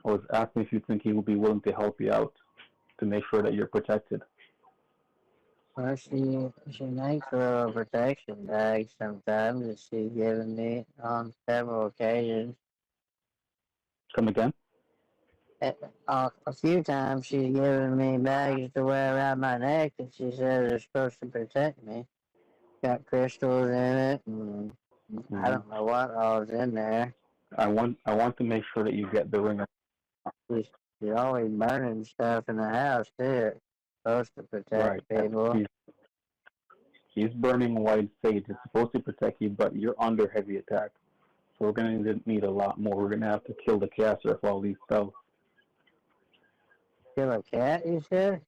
Speaker 6: I was asking if you think he would be willing to help you out to make sure that you're protected.
Speaker 4: Well, she makes little protection bags sometimes that she's given me on several occasions.
Speaker 6: Come again?
Speaker 4: A few times she's given me bags to wear around my neck that she says are supposed to protect me. Got crystals in it, and I
Speaker 6: Hmm.
Speaker 4: don't know what all's in there.
Speaker 6: I want to make sure that you get the ring.
Speaker 4: She's, she's always burning stuff in the house too. It's supposed to protect
Speaker 6: Right.
Speaker 4: people.
Speaker 6: He's burning white sage. It's supposed to protect you, but you're under heavy attack. So we're going to need a lot more. We're going to have to kill the caster of all these spells.
Speaker 4: Kill a cat, you said?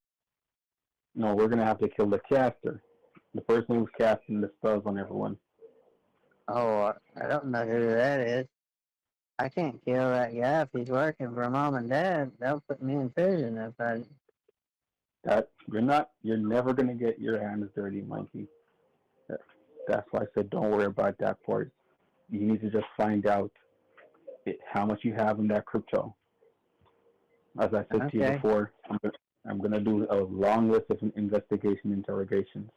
Speaker 6: No, we're going to have to kill the caster. The person who's casting the spells on everyone.
Speaker 4: Oh, I don't know who that is. I can't kill that guy if he's working for mom and dad. They'll put me in prison if I.
Speaker 6: That you're never going to get your hands dirty, Mikey. That's why I said don't worry about that part. You need to just find out how much you have in that crypto. As I said to you
Speaker 4: Okay.
Speaker 6: before, I'm gonna do a long list of investigation interrogations.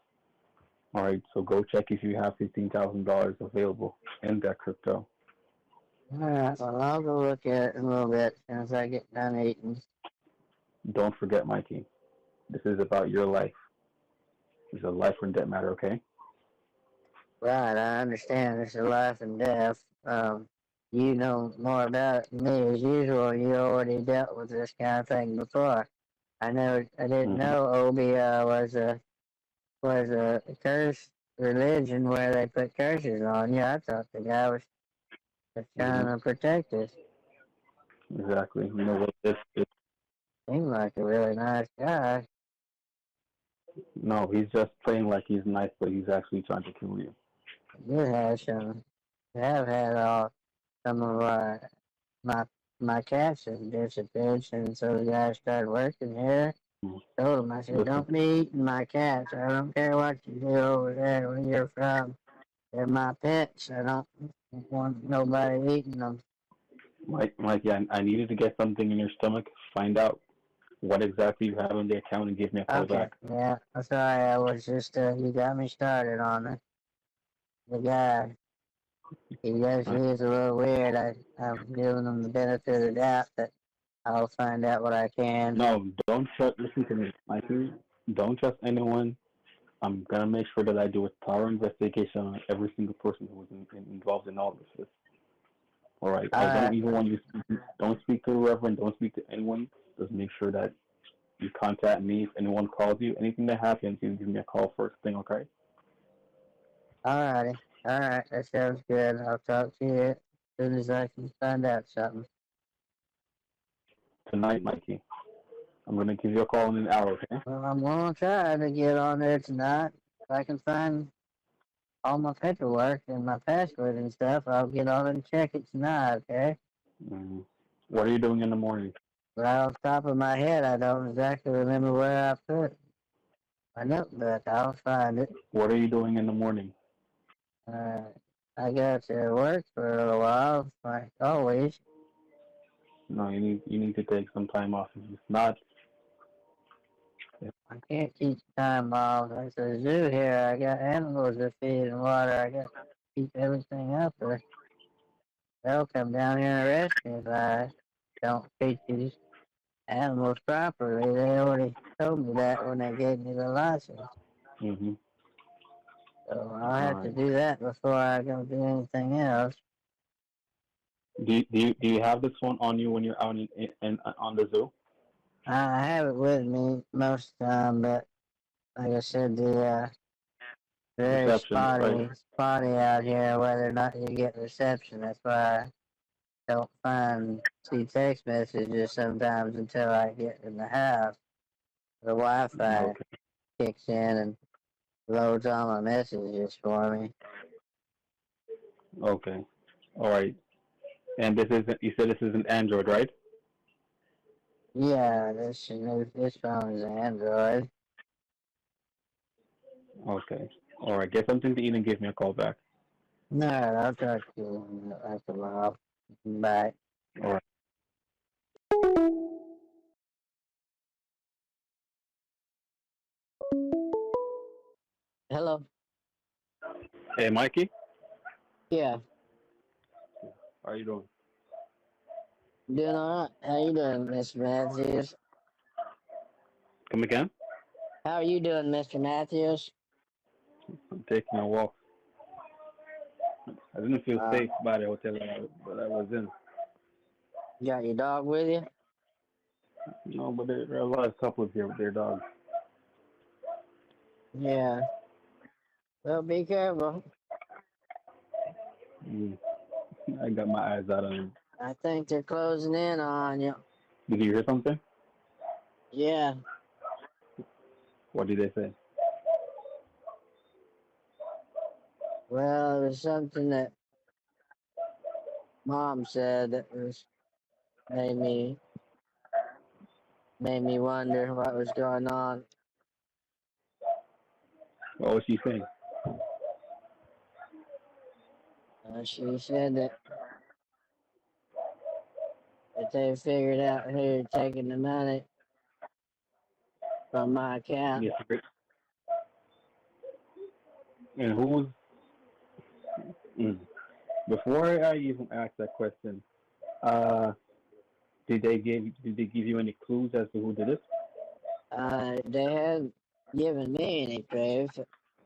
Speaker 6: All right, so go check if you have $15,000 available in that crypto.
Speaker 4: All right. Well, I'll go look at it in a little bit as soon as I get done eating.
Speaker 6: Don't forget, Mikey, this is about your life. It's a life and death matter, okay?
Speaker 4: Right. I understand it's a life and death. You know more about it than me as usual. You already dealt with this kind of thing before. I know. I didn't
Speaker 6: Mm-hmm.
Speaker 4: know OBI was a cursed religion where they put curses on you. I thought the guy was just trying
Speaker 6: Mm-hmm.
Speaker 4: to protect us.
Speaker 6: Exactly. You know what this is?
Speaker 4: Seemed like a really nice guy.
Speaker 6: No, he's just playing like he's nice, but he's actually trying to kill you.
Speaker 4: You have some. You have had some of my my cats have disappeared since those guys started working here.
Speaker 6: Mhm.
Speaker 4: Told them I said,
Speaker 6: Listen,
Speaker 4: don't be eating my cats. I don't care what you do over there where you're from. They're my pets. I don't want nobody eating them.
Speaker 6: Mikey, I needed to get something in your stomach. Find out what exactly you have in the account and give me a call
Speaker 4: Okay,
Speaker 6: back.
Speaker 4: yeah. I'm sorry. I was just you got me started on it. The guy. He is a little weird. I'm giving him the benefit of the doubt that I'll find out what I can.
Speaker 6: No, don't trust. Listen to me, Mikey. Don't trust anyone. I'm gonna make sure that I do a thorough investigation on every single person who was involved in all this. All right. I don't
Speaker 4: Alright,
Speaker 6: even want you. Don't speak to the reverend. Don't speak to anyone. Just make sure that you contact me if anyone calls you. Anything that happens, you give me a call first thing. Okay.
Speaker 4: alrighty. Alright, that sounds good. I'll talk to you as soon as I can find out something.
Speaker 6: Tonight, Mikey. I'm gonna give you a call in an hour. Okay.
Speaker 4: Well, I'm gonna try to get on there tonight. If I can find all my paperwork and my password and stuff, I'll get on and check it tonight, okay?
Speaker 6: Mm. What are you doing in the morning?
Speaker 4: Right off the top of my head, I don't exactly remember where I put my notebook. I'll find it.
Speaker 6: What are you doing in the morning?
Speaker 4: Uh, I got to work for a little while, like always.
Speaker 6: No, you need to take some time off. If it's not,
Speaker 4: I can't keep time off. There's a zoo here. I got animals to feed and water. I got to keep everything up, or they'll come down here and arrest me if I don't treat these animals properly. They already told me that when they gave me the license.
Speaker 6: mm-hmm.
Speaker 4: So I'll
Speaker 6: All
Speaker 4: have to
Speaker 6: right.
Speaker 4: do that before I go do anything else.
Speaker 6: Do you have this phone on you when you're out in on the zoo?
Speaker 4: I have it with me most of the time, but like I said, the very
Speaker 6: Reception, right?
Speaker 4: spotty out here whether or not you get reception. That's why I don't see text messages sometimes until I get in the house. The Wi-Fi
Speaker 6: Okay.
Speaker 4: kicks in and loads all my messages for me.
Speaker 6: Okay. All right. And this isn't. You said this is an Android, right?
Speaker 4: Yeah, this phone is an Android.
Speaker 6: Okay. All right. Get something to eat and give me a call back.
Speaker 4: No, I'll talk to you after a while. Bye.
Speaker 6: All right.
Speaker 4: Hello.
Speaker 6: Hey, Mikey.
Speaker 4: Yeah.
Speaker 6: How are you doing?
Speaker 4: Doing all right. How you doing, Mr. Matthews?
Speaker 6: Come again?
Speaker 4: How are you doing, Mr. Matthews?
Speaker 6: I'm taking a walk. I didn't feel
Speaker 4: Uh,
Speaker 6: safe by the hotel that I was in.
Speaker 4: you got your dog with you?
Speaker 6: No, but there are a lot of couples here with their dogs.
Speaker 4: Yeah. Well, be careful.
Speaker 6: Mm. I got my eyes out on him.
Speaker 4: I think they're closing in on you.
Speaker 6: Did you hear something?
Speaker 4: Yeah.
Speaker 6: What did they say?
Speaker 4: Well, it was something that Mom said that was made me made me wonder what was going on.
Speaker 6: What was she saying?
Speaker 4: She said that they figured out who taking the money from my account.
Speaker 6: Yes. And who was? Mm. Before I even ask that question, uh, did they give you any clues as to who did it?
Speaker 4: They hadn't given me any proof.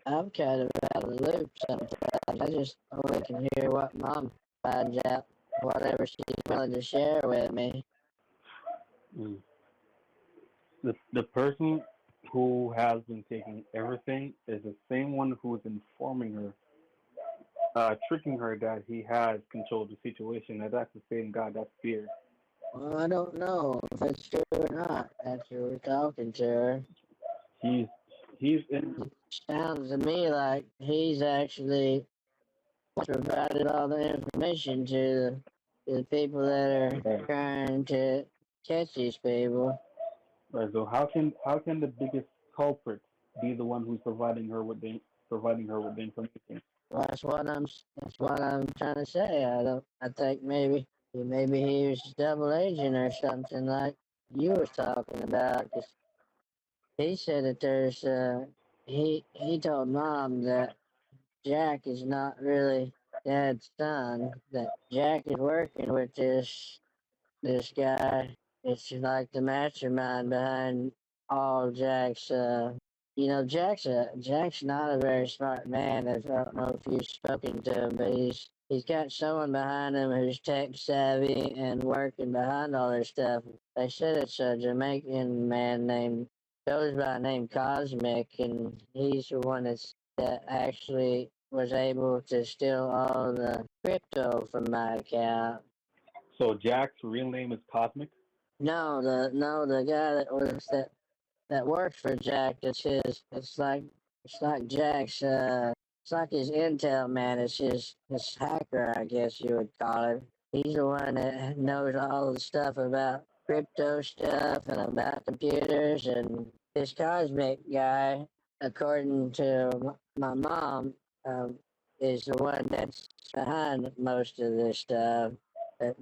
Speaker 4: I'm kind of out of the loop sometimes. I just only can hear what Mom finds out, whatever she's willing to share with me.
Speaker 6: Mm. The person who has been taking everything is the same one who is informing her, tricking her that he has controlled the situation. Now that's the same guy. That's fear.
Speaker 4: Well, I don't know if it's true or not after we're talking to her.
Speaker 6: He's he's in.
Speaker 4: Sounds to me like he's actually provided all the information to the people that are
Speaker 6: Right.
Speaker 4: trying to catch these people.
Speaker 6: Right. So how can the biggest culprit be the one who's providing her with the information?
Speaker 4: Well, that's what I'm trying to say. I think maybe he was double agent or something like you was talking about. 'Cause he said that he told Mom that Jack is not really Dad's son. That Jack is working with this guy. It's like the mastermind behind all Jack's. Jack's not a very smart man. I don't know if you've spoken to him, but he's got someone behind him who's tech savvy and working behind all this stuff. They said it's a Jamaican man named goes by the name Cosmic, and he's the one that actually was able to steal all the crypto from my account.
Speaker 6: So Jack's real name is Cosmic.
Speaker 4: No, the guy that works for Jack. It's like Jack's. It's like his intel man. It's his hacker, I guess you would call him. He's the one that knows all the stuff about crypto stuff and about computers. And this cosmic guy, according to my mom, um, is the one that's behind most of this stuff.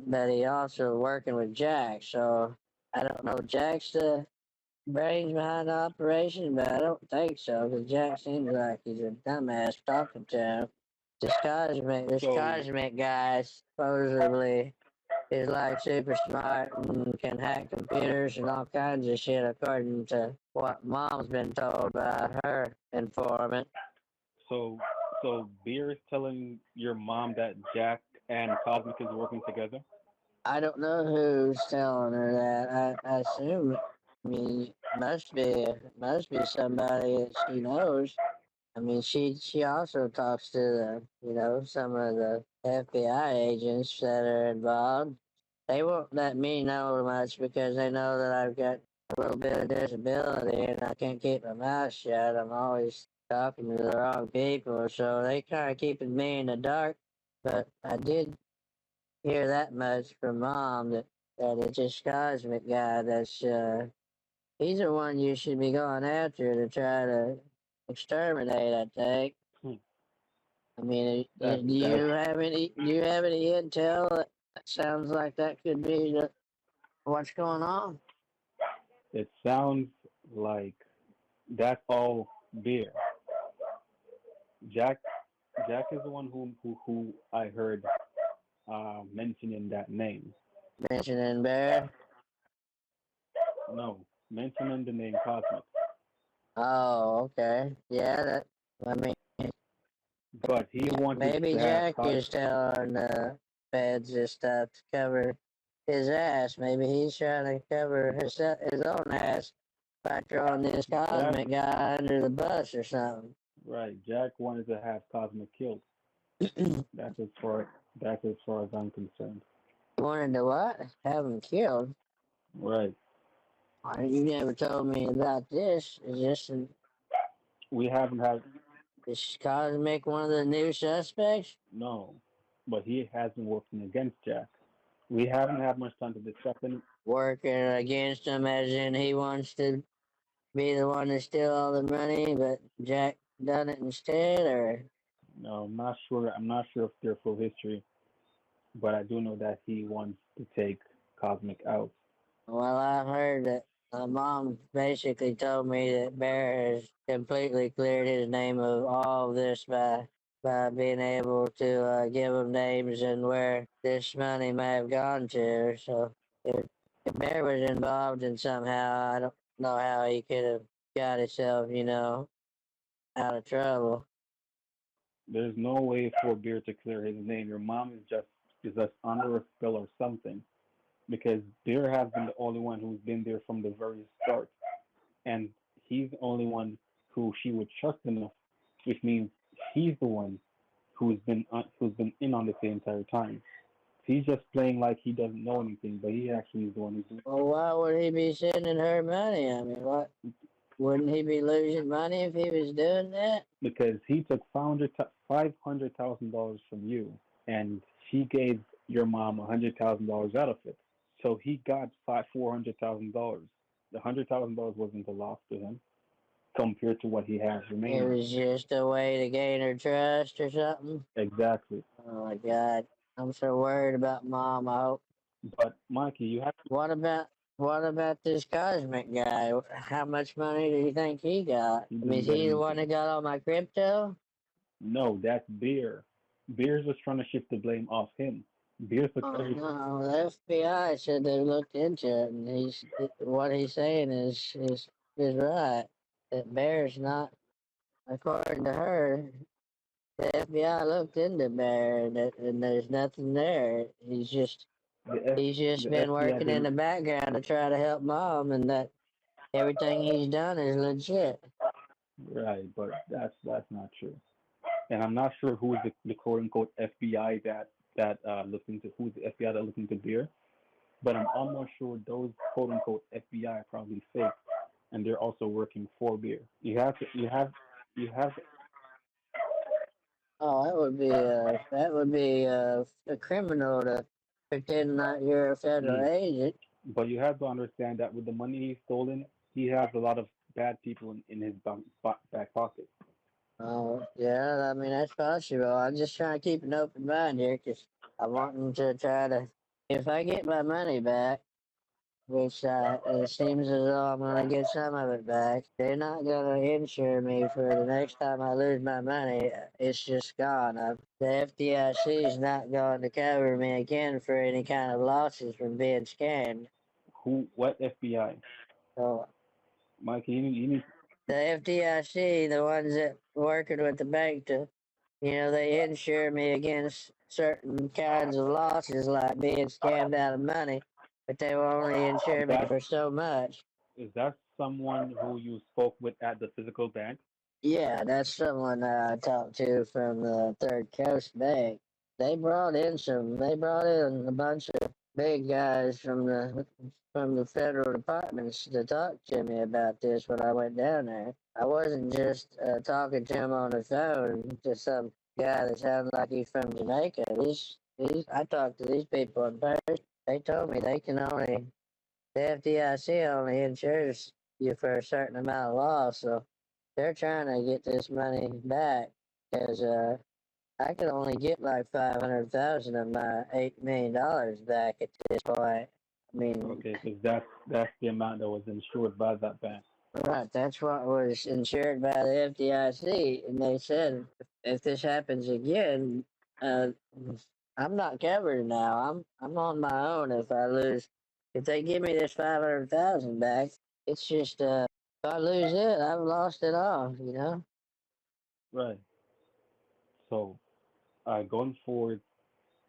Speaker 4: But he also working with Jack. So I don't know. Jack's the brains behind the operation, but I don't think so, because Jack seems like he's a dumbass talking to him. This
Speaker 6: So
Speaker 4: cosmic guy supposedly is like super smart and can hack computers and all kinds of shit, according to what Mom's been told by her informant.
Speaker 6: so so Beer is telling your mom that Jack and Cosmic is working together.
Speaker 4: I don't know who's telling her that. I assume, I mean, must be somebody that she knows. I mean, she also talks to some of the FBI agents that are involved. They won't let me know much because they know that I've got a little bit of disability and I can't keep my mouth shut. I'm always talking to the wrong people, so they kind of keeping me in the dark. But I did hear that much from Mom that it's just Cosmic guy he's the one you should be going after to try to exterminate, I think.
Speaker 6: Hmm.
Speaker 4: I mean,
Speaker 6: That
Speaker 4: do
Speaker 6: that
Speaker 4: you have any intel that sounds like that could be what's going on?
Speaker 6: it sounds like that's all Beer. Jack Jack is the one who I heard mentioning that name.
Speaker 4: mentioning Bear?
Speaker 6: No, mentioning the name Cosmic.
Speaker 4: Oh, okay. Yeah, that. I mean,
Speaker 6: But he wanted
Speaker 4: maybe
Speaker 6: to have
Speaker 4: Jack is telling the feds this stuff to cover his ass. Maybe he's trying to cover his own ass by throwing this
Speaker 6: Jack.
Speaker 4: cosmic guy under the bus or something.
Speaker 6: Right, Jack wanted to have Cosmic killed. That's as far as I'm concerned.
Speaker 4: Wanted to what? Have him killed?
Speaker 6: Right.
Speaker 4: You never told me about this.
Speaker 6: We haven't had
Speaker 4: Is Cosmic one of the new suspects?
Speaker 6: no, but he has been working against Jack. We haven't had much time to discuss any.
Speaker 4: Working against him, as in he wants to be the one to steal all the money, but Jack done it instead, or
Speaker 6: No, I'm not sure. I'm not sure of their full history, but I do know that he wants to take Cosmic out.
Speaker 4: well, I've heard that my mom basically told me that Bear has completely cleared his name of all of this by being able to give him names and where this money may have gone to. So if Bear was involved in somehow, I don't know how he could have got himself, out of trouble.
Speaker 6: There's no way for Beer to clear his name. Your mom is just under a spell or something, because Beer has been the only one who's been there from the very start, and he's the only one who she would trust enough, which means he's the one who's been in on this the entire time. He's just playing like he doesn't know anything, but he actually is the one who's doing.
Speaker 4: Well, why would he be sending her money? I mean, what? Wouldn't he be losing money if he was doing that?
Speaker 6: Because he took $500,000 from you, and she gave your mom $100,000 out of it. So he got $400,000. The $100,000 wasn't a loss to him compared to what he has
Speaker 4: It
Speaker 6: remaining.
Speaker 4: was just a way to gain her trust or something.
Speaker 6: Exactly.
Speaker 4: Oh my God, I'm so worried about Mom. I hope.
Speaker 6: But Mikey, you have to.
Speaker 4: What about this cosmic guy? How much money do you think he got?
Speaker 6: He
Speaker 4: I mean,
Speaker 6: didn't
Speaker 4: is
Speaker 6: get
Speaker 4: he the one
Speaker 6: anything.
Speaker 4: that got all my crypto?
Speaker 6: No, that's Beer. Beer's just trying to shift the blame off him. Beer took
Speaker 4: Oh
Speaker 6: everything.
Speaker 4: no, the FBI said they looked into it, and what he's saying is right. That Bear's not, according to her. The FBI looked into Bear, and there's nothing there.
Speaker 6: The F,
Speaker 4: He's just
Speaker 6: the
Speaker 4: been
Speaker 6: FBI
Speaker 4: working in
Speaker 6: didn't.
Speaker 4: the background to try to help Mom, and that everything he's done is legit.
Speaker 6: Right, but that's not true. And I'm not sure who is the quote unquote FBI that looked into who's the FBI that looked into Beer, but I'm almost sure those quote unquote FBI are probably fake, and they're also working for Beer. You have
Speaker 4: Oh, that would be a criminal to pretend that you're a federal
Speaker 6: mm,
Speaker 4: agent.
Speaker 6: but you have to understand that with the money he's stolen, he has a lot of bad people in his back pocket.
Speaker 4: Oh, yeah, I mean that's possible. I'm just trying to keep an open mind here because I want him to try to. If I get my money back, which it seems as though I'm gonna get some of it back. They're not gonna insure me for the next time I lose my money. It's just gone. The FDIC is not going to cover me again for any kind of losses from being scammed.
Speaker 6: Who? What FBI?
Speaker 4: So
Speaker 6: Mikey, you need.
Speaker 4: the FDIC, the ones that working with the bank to, they insure me against certain kinds of losses like being scammed out of money, but they will only insure me
Speaker 6: That
Speaker 4: for so much.
Speaker 6: is that someone who you spoke with at the physical bank?
Speaker 4: Yeah, that's someone that I talked to from the Third Coast Bank. They brought in a bunch of big guys from the federal departments to talk to me about this when I went down there. I wasn't just talking to him on the phone to some guy that sounded like he's from Jamaica. I talked to these people in person. They told me the FDIC only insures you for a certain amount of loss, so they're trying to get this money back because I could only get like 500,000 of my $8 million back at this point. I mean,
Speaker 6: Okay, because that's the amount that was insured by that bank.
Speaker 4: right, that's what was insured by the FDIC, and they said if this happens again, uh, I'm not covered now. I'm on my own. If I lose, if they give me this 500,000 back, it's just if I lose it, I've lost it all. You know.
Speaker 6: Right. So, going forward,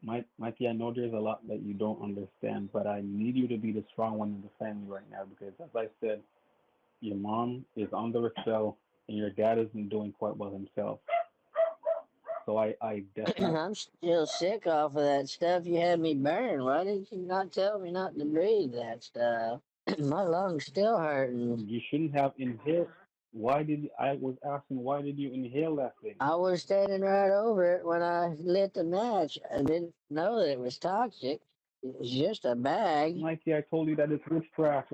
Speaker 6: Mikey, I know there's a lot that you don't understand, but I need you to be the strong one in the family right now because, as I said, your mom is under a spell and your dad isn't doing quite well himself. So I definitely,
Speaker 4: I'm still sick off of that stuff you had me burn. Why did you not tell me not to breathe that stuff? My lungs still hurting.
Speaker 6: you shouldn't have inhaled. I was asking, why did you inhale that thing?
Speaker 4: I was standing right over it when I lit the match. I didn't know that it was toxic. It was just a bag.
Speaker 6: Mikey, I told you that it's witchcraft.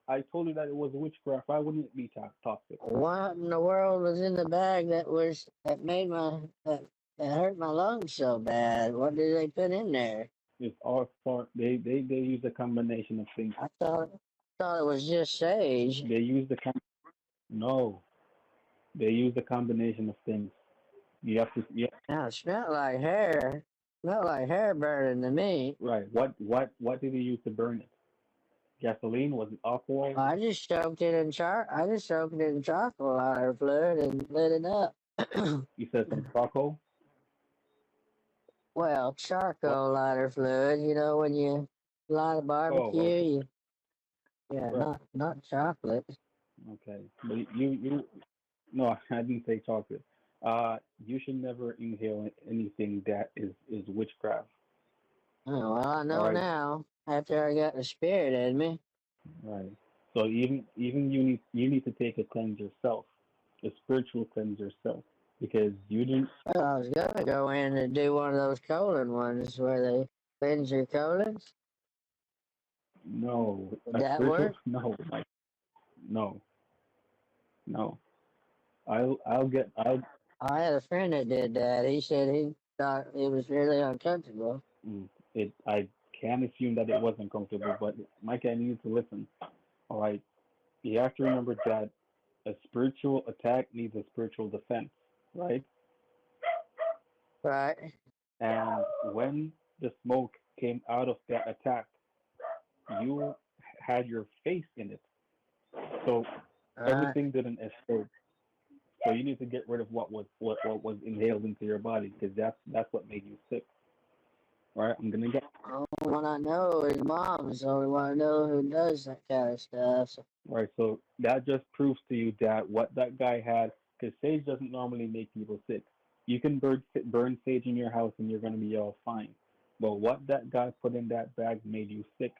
Speaker 6: I told you that it was witchcraft. Why wouldn't it be toxic?
Speaker 4: What in the world was in the bag that made that hurt my lungs so bad? What did they put in there?
Speaker 6: It's all part. They use a combination of things.
Speaker 4: I thought it was just sage.
Speaker 6: They use no. They use a combination of things. You have to yeah.
Speaker 4: Now it smelled like hair. Smelled like hair burning to me.
Speaker 6: Right. What did they use to burn it? Gasoline? Was it alcohol?
Speaker 4: I just soaked it in charcoal lighter fluid and lit it up.
Speaker 6: You said some charcoal.
Speaker 4: Well,
Speaker 6: What?
Speaker 4: charcoal lighter fluid. You know when you light a
Speaker 6: Oh,
Speaker 4: barbecue,
Speaker 6: okay.
Speaker 4: yeah,
Speaker 6: Right.
Speaker 4: not chocolate.
Speaker 6: Okay. But you no, I didn't say chocolate. You should never inhale anything that is witchcraft.
Speaker 4: Oh, well, I
Speaker 6: All
Speaker 4: know
Speaker 6: right.
Speaker 4: now. After I got the spirit in me.
Speaker 6: Right. So even you need to take a cleanse yourself, a spiritual cleanse yourself, because you didn't.
Speaker 4: Well, I was gonna go in and do one of those colon ones where they cleanse your colons.
Speaker 6: No,
Speaker 4: Would
Speaker 6: a
Speaker 4: that
Speaker 6: spiritual.
Speaker 4: work?
Speaker 6: No, like no, no. I'll.
Speaker 4: I had a friend that did that. He said he thought it was really uncomfortable.
Speaker 6: It. I can assume that it wasn't comfortable, but Mike, I need you to listen. All right. You have to remember that a spiritual attack needs a spiritual defense, right?
Speaker 4: Right.
Speaker 6: And when the smoke came out of that attack, you had your face in it. So
Speaker 4: Right.
Speaker 6: everything didn't escape. So you need to get rid of what was inhaled into your body because that's what made you sick. All right, I'm gonna get
Speaker 4: The only one I know is mom is the only one I know who does that kind of stuff. So,
Speaker 6: all right. So that just proves to you that what that guy had, because sage doesn't normally make people sick. You can burn sage in your house and you're gonna be all fine. But what that guy put in that bag made you sick,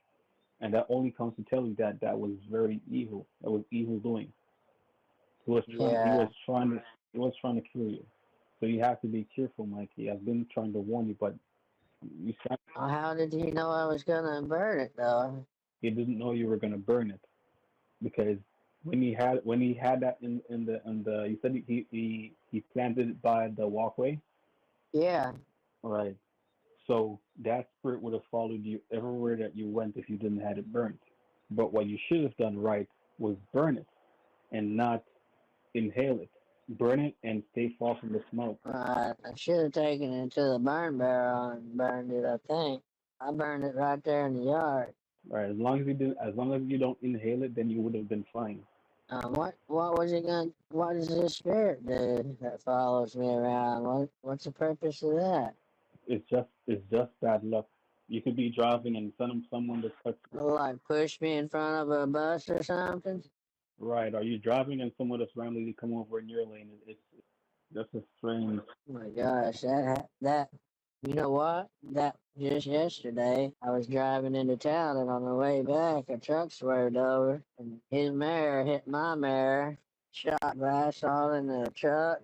Speaker 6: and that only comes to tell you that that was very evil. That was evil doing.
Speaker 4: yeah.
Speaker 6: He was trying to kill you. So you have to be careful, Mikey. I've been trying to warn you, but you said
Speaker 4: Well, how did he know I was gonna burn it though?
Speaker 6: he didn't know you were gonna burn it because when he had that in the you said he planted it by the walkway,
Speaker 4: Yeah.
Speaker 6: right? So that spirit would have followed you everywhere that you went if you didn't have it burnt. But what you should have done right was burn it and not inhale it. Burn it and stay far from the smoke.
Speaker 4: Right. I should have taken it to the burn barrel and burned it. I think I burned it right there in the yard.
Speaker 6: Right. As long as you don't inhale it, then you would have been fine.
Speaker 4: What was it going? What does this spirit do that follows me around? What's the purpose of that?
Speaker 6: It's just bad luck. You could be driving and someone just cuts you.
Speaker 4: Like push me in front of a bus or something?
Speaker 6: Right. Are you driving and someone just randomly come over in your lane? It's that's a strange.
Speaker 4: Oh my gosh, that you know what? That just yesterday, I was driving into town, and on the way back, a truck swerved over, and his mare hit my mare. Shot glass all in the truck.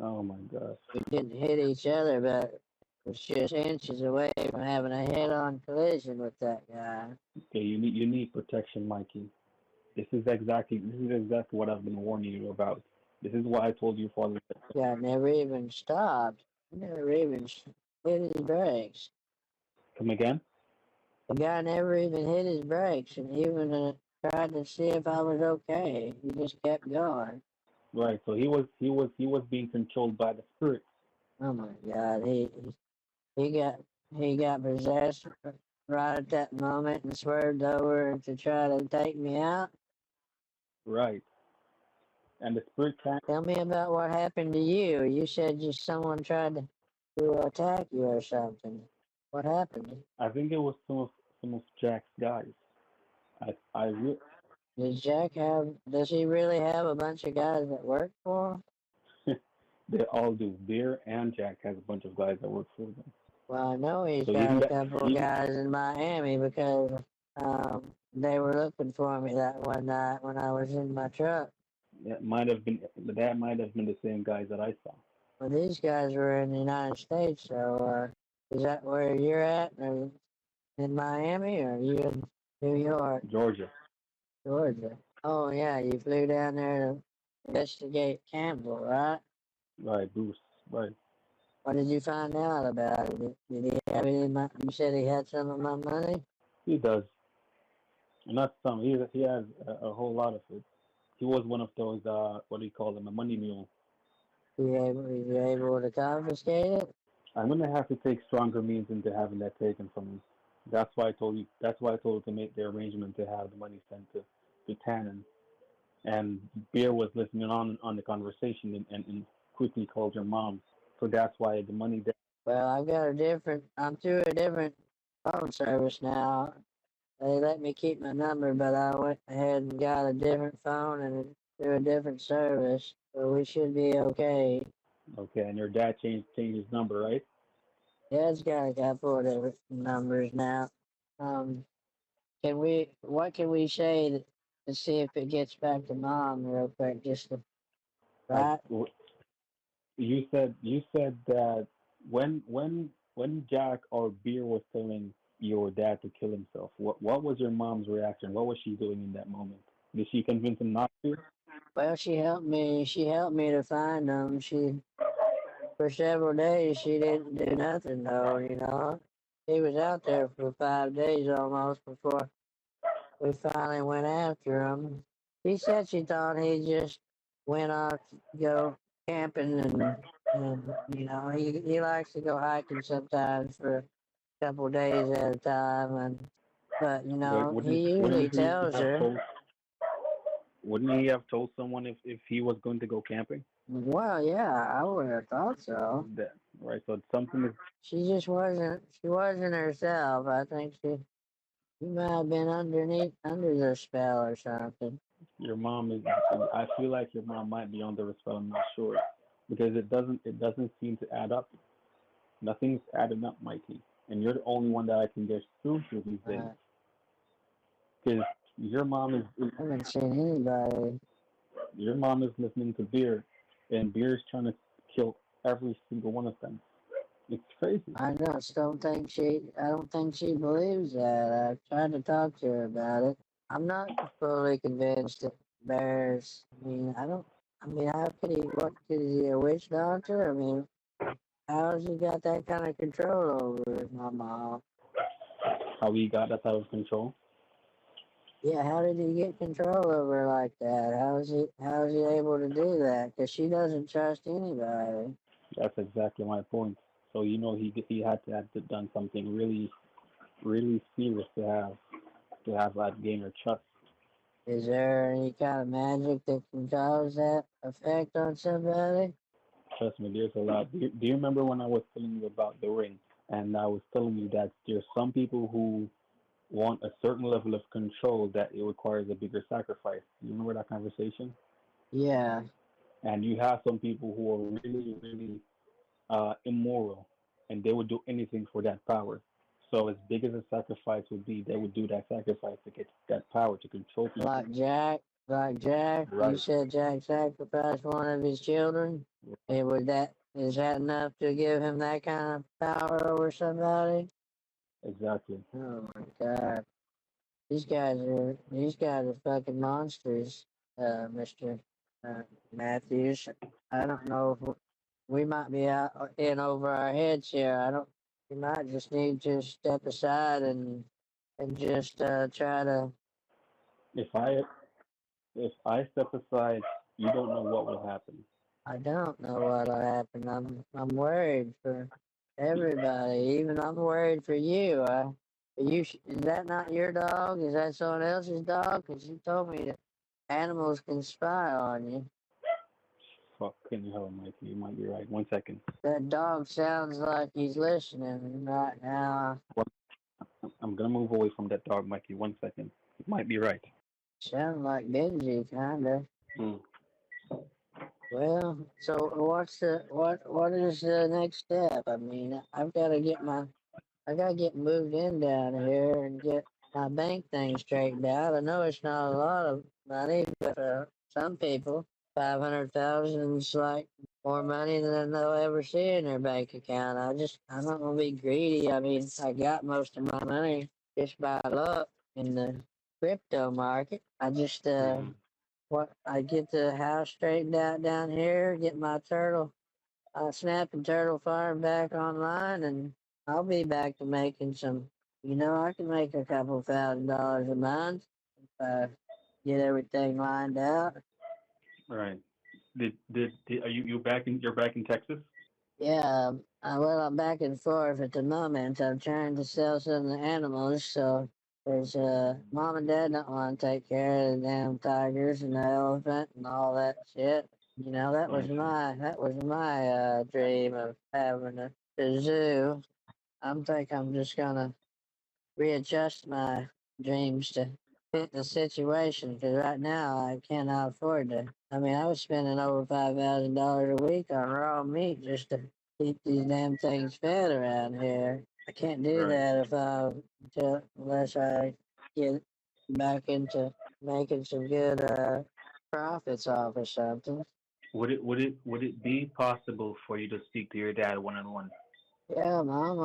Speaker 6: Oh my gosh.
Speaker 4: We didn't hit each other, but it was just inches away from having a head-on collision with that guy.
Speaker 6: Okay. You need protection, Mikey. This is exactly what I've been warning you about. This is why I told you, Father.
Speaker 4: Guy never even stopped. Never even hit his brakes.
Speaker 6: Come again?
Speaker 4: The guy never even hit his brakes and even tried to see if I was okay. He just kept going.
Speaker 6: Right. So he was being controlled by the spirit.
Speaker 4: Oh my God, he got he got possessed right at that moment and swerved over to try to take me out.
Speaker 6: Right. And the spirit can't.
Speaker 4: Tell me about what happened to you. You said just someone tried to attack you or something. What happened?
Speaker 6: I think it was some of Jack's guys. I
Speaker 4: Does Jack have? Does he really have a bunch of guys that work for him?
Speaker 6: they all do. Beer and Jack has a bunch of guys that work for them.
Speaker 4: Well, I know he's
Speaker 6: So
Speaker 4: got
Speaker 6: even
Speaker 4: a
Speaker 6: that,
Speaker 4: couple of
Speaker 6: even
Speaker 4: guys in Miami because they were looking for me that one night when I was in my truck.
Speaker 6: that might have been the same guys that I saw.
Speaker 4: Well, these guys were in the United States, so is that where you're at? In Miami, or are you in New York,
Speaker 6: Georgia.
Speaker 4: Georgia? Oh yeah, you flew down there to investigate Campbell, right?
Speaker 6: Right, Bruce. Right.
Speaker 4: What did you find out about it? Did he have any of my? You said he had some of my money.
Speaker 6: He does. Not some. He has a whole lot of it. He was one of those what do you call them? A money mule.
Speaker 4: Were you able to confiscate it?
Speaker 6: I'm gonna have to take stronger means into having that taken from me. That's why I told you. That's why I told her to make the arrangement to have the money sent to Tannen. And Beer was listening on the conversation and quickly called your mom. So that's why the money that.
Speaker 4: Well, I've got a different. I'm through a different phone service now. They let me keep my number, but I went ahead and got a different phone and through a different service, so we should be okay.
Speaker 6: Okay, and your dad changed his number, right?
Speaker 4: Yeah, it's got a couple of different numbers now. Um, what can we say to see if it gets back to mom real quick? Just to,
Speaker 6: Like
Speaker 4: right?
Speaker 6: you said that when Jack or Beer was telling your dad to kill himself, what was your mom's reaction? What was she doing in that moment? Did she convince him not to?
Speaker 4: Well, she helped me. She helped me to find them. For several days, she didn't do nothing though. He was out there for 5 days almost before we finally went after him. She said she thought he just went off to go camping and he likes to go hiking sometimes for a couple days at a time but
Speaker 6: But
Speaker 4: he usually
Speaker 6: wouldn't he
Speaker 4: tells
Speaker 6: have
Speaker 4: her.
Speaker 6: told wouldn't he have told someone if he was going to go camping?
Speaker 4: Well, yeah, I would have thought so.
Speaker 6: That right. So something is
Speaker 4: She wasn't herself. I think she might have been under the spell or something.
Speaker 6: your mom is. I feel like your mom might be under a spell. I'm not sure because it doesn't seem to add up. Nothing's adding up, Mikey. And you're the only one that I can get through to these days.
Speaker 4: uh,
Speaker 6: Because your mom is
Speaker 4: I haven't seen anybody.
Speaker 6: your mom is listening to Beer, and Beer is trying to kill every single one of them. It's crazy.
Speaker 4: I don't think she believes that. I've tried to talk to her about it. I'm not fully convinced that bears. How could he? What could he? A witch doctor? How has he got that kind of control over my mom?
Speaker 6: How he got us out of control.
Speaker 4: Yeah, how did he get control over her like that? How is he able to do that? Because she doesn't trust anybody.
Speaker 6: That's exactly my point. So he had to have done something really really serious to have that gain her trust.
Speaker 4: Is there any kind of magic that can cause that effect on somebody?
Speaker 6: Trust me, there's a lot. Do you remember when I was telling you about the ring? And I was telling you that there's some people who want a certain level of control that it requires a bigger sacrifice. You remember that conversation?
Speaker 4: Yeah,
Speaker 6: And you have some people who are really, really immoral, and they would do anything for that power. So as big as a sacrifice would be, they would do that sacrifice to get that power to control people.
Speaker 4: like Jack. Like Jack, you
Speaker 6: Right.
Speaker 4: said Jack sacrificed one of his children. Is that enough to give him that kind of power over somebody?
Speaker 6: Exactly.
Speaker 4: Oh my God, these guys are fucking monsters, Mister Matthews. I don't know if we might be out in over our heads here. I don't. We might just need to step aside and just try to.
Speaker 6: If I step aside, you don't know what will happen.
Speaker 4: I don't know what'll happen. I'm worried for. Everybody, even I'm worried for you. Is that not your dog? Is that someone else's dog? Because you told me that animals can spy on you.
Speaker 6: Fucking hell, Mikey. You might be right. 1 second.
Speaker 4: That dog sounds like he's listening right now.
Speaker 6: I'm gonna move away from that dog, Mikey. 1 second. You might be right.
Speaker 4: Sounds like Benji, kinda.
Speaker 6: Mm.
Speaker 4: Well, so what is the next step? I mean, I gotta get moved in down here and get my bank thing straightened out. I know it's not a lot of money, but for some people, 500,000 is like more money than they'll ever see in their bank account. I'm not gonna be greedy. I mean, I got most of my money just by luck in the crypto market.
Speaker 6: Mm-hmm.
Speaker 4: I get the house straightened out down here, get my snapping turtle farm back online, and I'll be back to making some. I can make a couple $1,000s a month if I get everything lined out.
Speaker 6: Right. Did are you back in? You're back in Texas?
Speaker 4: Yeah, well, I'm back and forth at the moment. I'm trying to sell some of the animals, so there's mom and dad don't want to take care of the damn tigers and the elephant and all that shit.
Speaker 6: I see.
Speaker 4: That was my dream of having a zoo. I'm just gonna readjust my dreams to fit the situation because right now I cannot afford to. I mean, I was spending over $5,000 a week on raw meat just to keep these damn things fed around here. I can't do
Speaker 6: Right.
Speaker 4: that unless I get back into making some good profits off or something.
Speaker 6: Would it be possible for you to speak to your dad one on one?
Speaker 4: Yeah, mom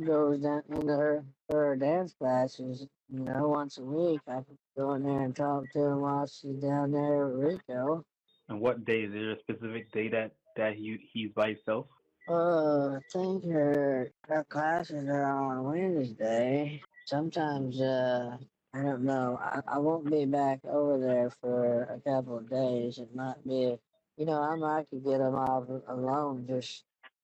Speaker 4: goes down into her dance classes, once a week. I can go in there and talk to her while she's down there with Rico.
Speaker 6: And what day? Is there a specific day that he's by himself?
Speaker 4: I think her classes are on Wednesday. Sometimes, I don't know. I won't be back over there for a couple of days. It might be, I might could get him off alone.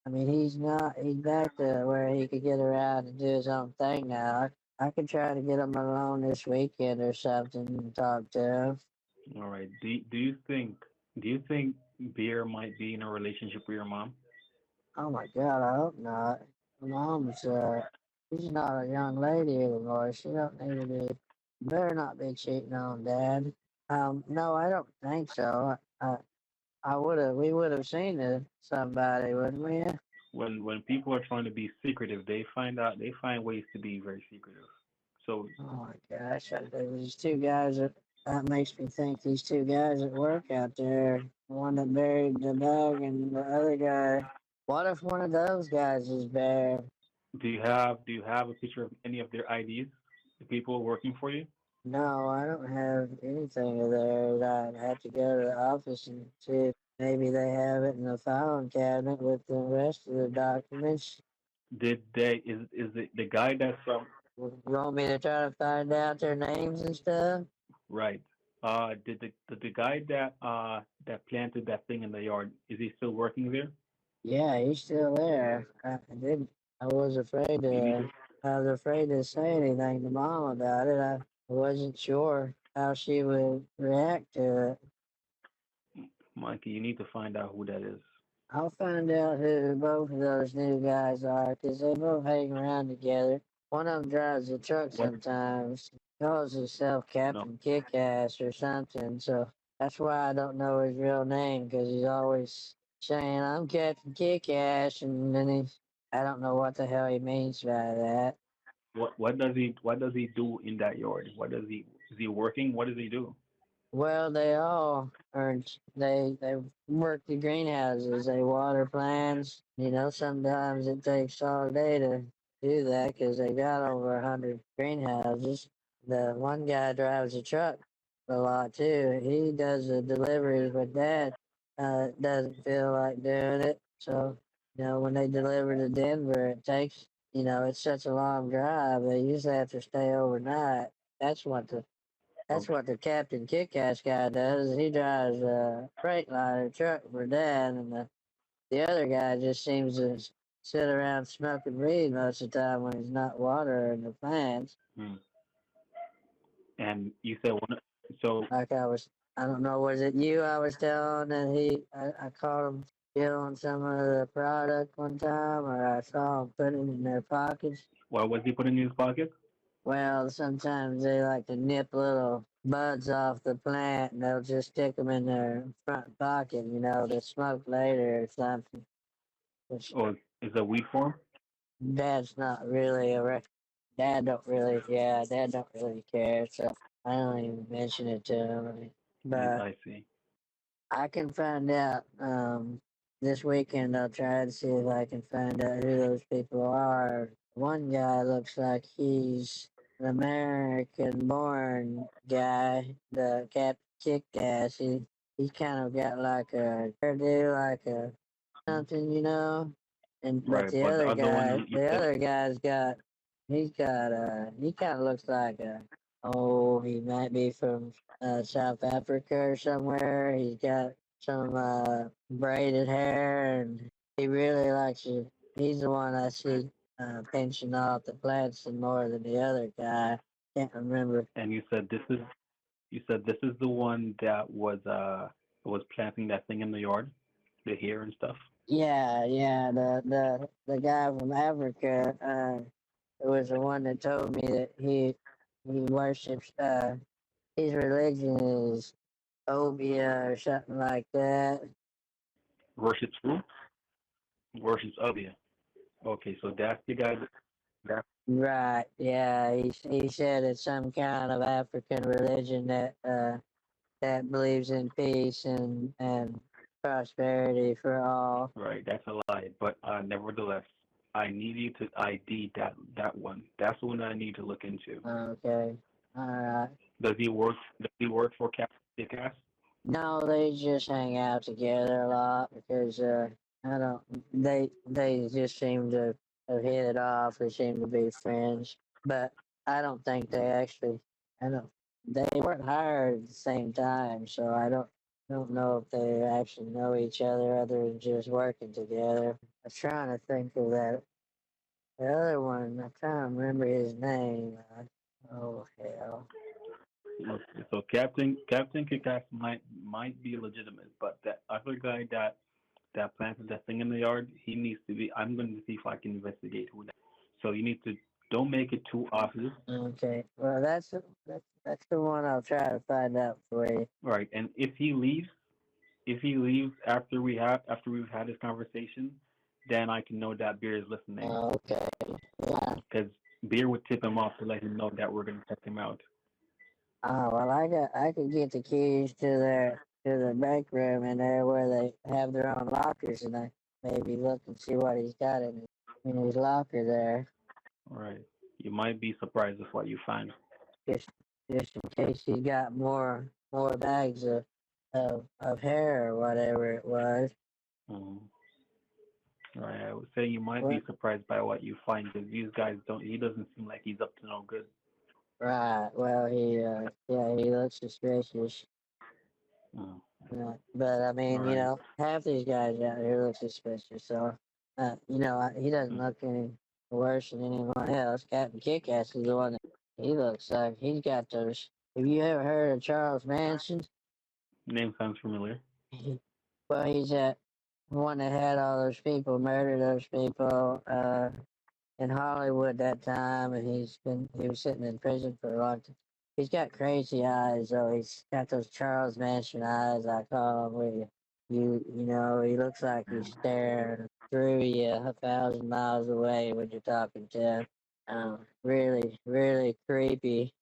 Speaker 4: I mean, he's back to where he could get around and do his own thing now. I could try to get him alone this weekend or something and talk to him.
Speaker 6: All right. Do you think Beer might be in a relationship with your mom?
Speaker 4: Oh my God, I hope not. Mom's, she's not a young lady anymore. She don't need to be, better not be cheating on dad. No, I don't think so. We would have seen somebody, wouldn't we?
Speaker 6: When people are trying to be secretive, they find ways to be very secretive. So
Speaker 4: Oh my gosh, there was these two guys that makes me think these two guys at work out there, the one that buried the dog and the other guy. What if one of those guys is bare?
Speaker 6: do you have a picture of any of their IDs? The people working for you?
Speaker 4: No, I don't have anything of theirs. I'd have to go to the office and see if maybe they have it in the filing cabinet with the rest of the documents.
Speaker 6: Did they is the guy that's from
Speaker 4: You want me to try to find out their names and stuff?
Speaker 6: right? Did the guy that planted that thing in the yard, is he still working there?
Speaker 4: Yeah, he's still there. I did. I was afraid
Speaker 6: You need to
Speaker 4: to. I was afraid to say anything to mom about it. I wasn't sure how she would react to it.
Speaker 6: Mikey, you need to find out who that is.
Speaker 4: I'll find out who both of those new guys are because they both hang around together. One of them drives a truck
Speaker 6: What?
Speaker 4: sometimes. He calls himself
Speaker 6: No.
Speaker 4: Captain Kickass or something. So that's why I don't know his real name because he's always saying, I'm Captain Kickass. And then I don't know what the hell he means by that.
Speaker 6: What does he do in that yard? Is he working? What does he do?
Speaker 4: Well, they all are. They work the greenhouses. They water plants. Sometimes it takes all day to do that because they got over 100 greenhouses. The one guy drives a truck a lot too. He does the deliveries, but Dad doesn't feel like doing it. So when they deliver to Denver, it's such a long drive. They usually have to stay overnight. That's what the that's
Speaker 6: Okay.
Speaker 4: what the Captain Kickass guy does. He drives a Freightliner truck for Dad, and The other guy just seems to sit around smoking weed most of the time when he's not watering the plants.
Speaker 6: Hmm. And you said one. So
Speaker 4: Like I don't know, was it you I was telling that I caught him stealing some of the product one time, or I saw him put it in their pockets?
Speaker 6: what was he putting in his pocket?
Speaker 4: Well, sometimes they like to nip little buds off the plant and they'll just stick them in their front pocket, to smoke later or something. Which
Speaker 6: Or is a weed form?
Speaker 4: Dad's not really Dad don't really care, so I don't even mention it to him. But
Speaker 6: I see.
Speaker 4: I can find out this weekend. I'll try to see if I can find out who those people are. One guy looks like he's an American-born guy, the Captain Kick-Ass. He's kind of got like a hairdo, like a something. And but
Speaker 6: Right, but the other one you
Speaker 4: the
Speaker 6: said.
Speaker 4: other guy's got, he kind of looks like he might be from South Africa or somewhere. He's got some braided hair, and he really likes it. He's the one I see pinching off the plants and more than the other guy. Can't remember.
Speaker 6: And you said this is the one that was planting that thing in the yard, the hair and stuff.
Speaker 4: Yeah. The guy from Africa. Was the one that told me that he worships. His religion is Obia or something like that.
Speaker 6: Worships who? Worships Abia. Okay, so that's the guy. That
Speaker 4: Right. Yeah. He said it's some kind of African religion that believes in peace and prosperity for all.
Speaker 6: right. That's a lie. But nevertheless, I need you to ID that one. That's the one I need to look into.
Speaker 4: Okay. All right.
Speaker 6: Does he work? Does he work for Captain Dickass?
Speaker 4: No, they just hang out together a lot because I don't. They just seem to have hit it off. They seem to be friends, but I don't think they actually. I don't. They weren't hired at the same time, so I don't know if they actually know each other other than just working together. I'm trying to think of that. The other one, I'm trying to remember his name. Oh hell.
Speaker 6: Okay, so Captain Kickass might be legitimate, but that other guy that planted that thing in the yard, he needs to be. I'm going to see if I can investigate who that. So you need to don't make it too obvious.
Speaker 4: Okay. Well, that's the one I'll try to find out for you.
Speaker 6: Right, and if he leaves after we've had this conversation, then I can know that Beer is listening
Speaker 4: Okay. Yeah.
Speaker 6: because Beer would tip him off to let him know that we're going to check him out.
Speaker 4: Oh well, I could get the keys to the break room in there where they have their own lockers, and I maybe look and see what he's got in his locker there,
Speaker 6: Right, you might be surprised with what you find.
Speaker 4: just just in case he's got more bags of hair or whatever it was.
Speaker 6: Mhm. Right, I would say you might be
Speaker 4: What?
Speaker 6: surprised by what you find because these guys don't. He doesn't seem like he's up to no good.
Speaker 4: Right. Well, he looks suspicious.
Speaker 6: Mm.
Speaker 4: But I
Speaker 6: All
Speaker 4: mean,
Speaker 6: right.
Speaker 4: half these guys out here look suspicious. So, he doesn't
Speaker 6: Mm.
Speaker 4: look any worse than anyone else. Captain Kickass is the one that he looks like he's got those. Have you ever heard of Charles Manson?
Speaker 6: Name sounds familiar.
Speaker 4: Well, he's that one that had all those people, murdered those people in Hollywood that time, and he was sitting in prison for a long time. He's got crazy eyes, though. He's got those Charles Manson eyes, I call him. Where he looks like he's staring through you 1,000 miles away when you're talking to him. Really, really creepy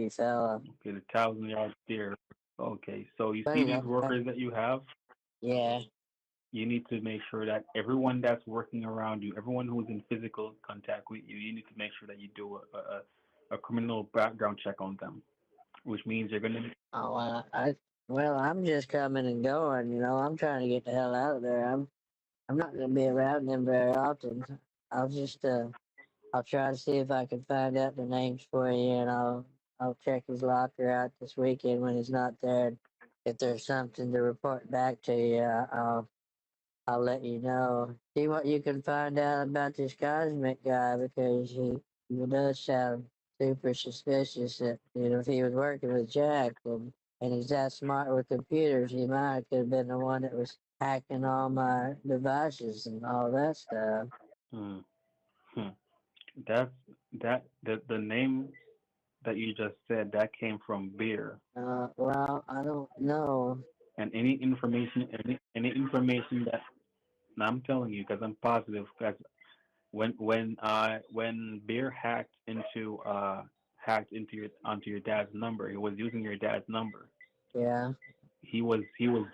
Speaker 4: fella.
Speaker 6: Okay, the 1,000 yard stare. Okay, so you
Speaker 4: But
Speaker 6: see these workers that you have.
Speaker 4: yeah.
Speaker 6: You need to make sure that everyone that's working around you, everyone who's in physical contact with you, you need to make sure that you do a criminal background check on them, which means you're gonna.
Speaker 4: Oh, I'm just coming and going. I'm trying to get the hell out of there. I'm not gonna be around them very often. I'll just I'll try to see if I can find out the names for you, and I'll check his locker out this weekend when he's not there. If there's something to report back to you, I'll let you know. See what you can find out about this cosmic guy because he does sound super suspicious that if he was working with Jack and he's that smart with computers, he might could have been the one that was hacking all my devices and all that stuff.
Speaker 6: Hmm. Hmm. That's the name that you just said that came from beer.
Speaker 4: Well, I don't know.
Speaker 6: And any information that I'm telling you because I'm positive because when beer hacked into your onto your dad's number, he was using your dad's number.
Speaker 4: Yeah.
Speaker 6: He was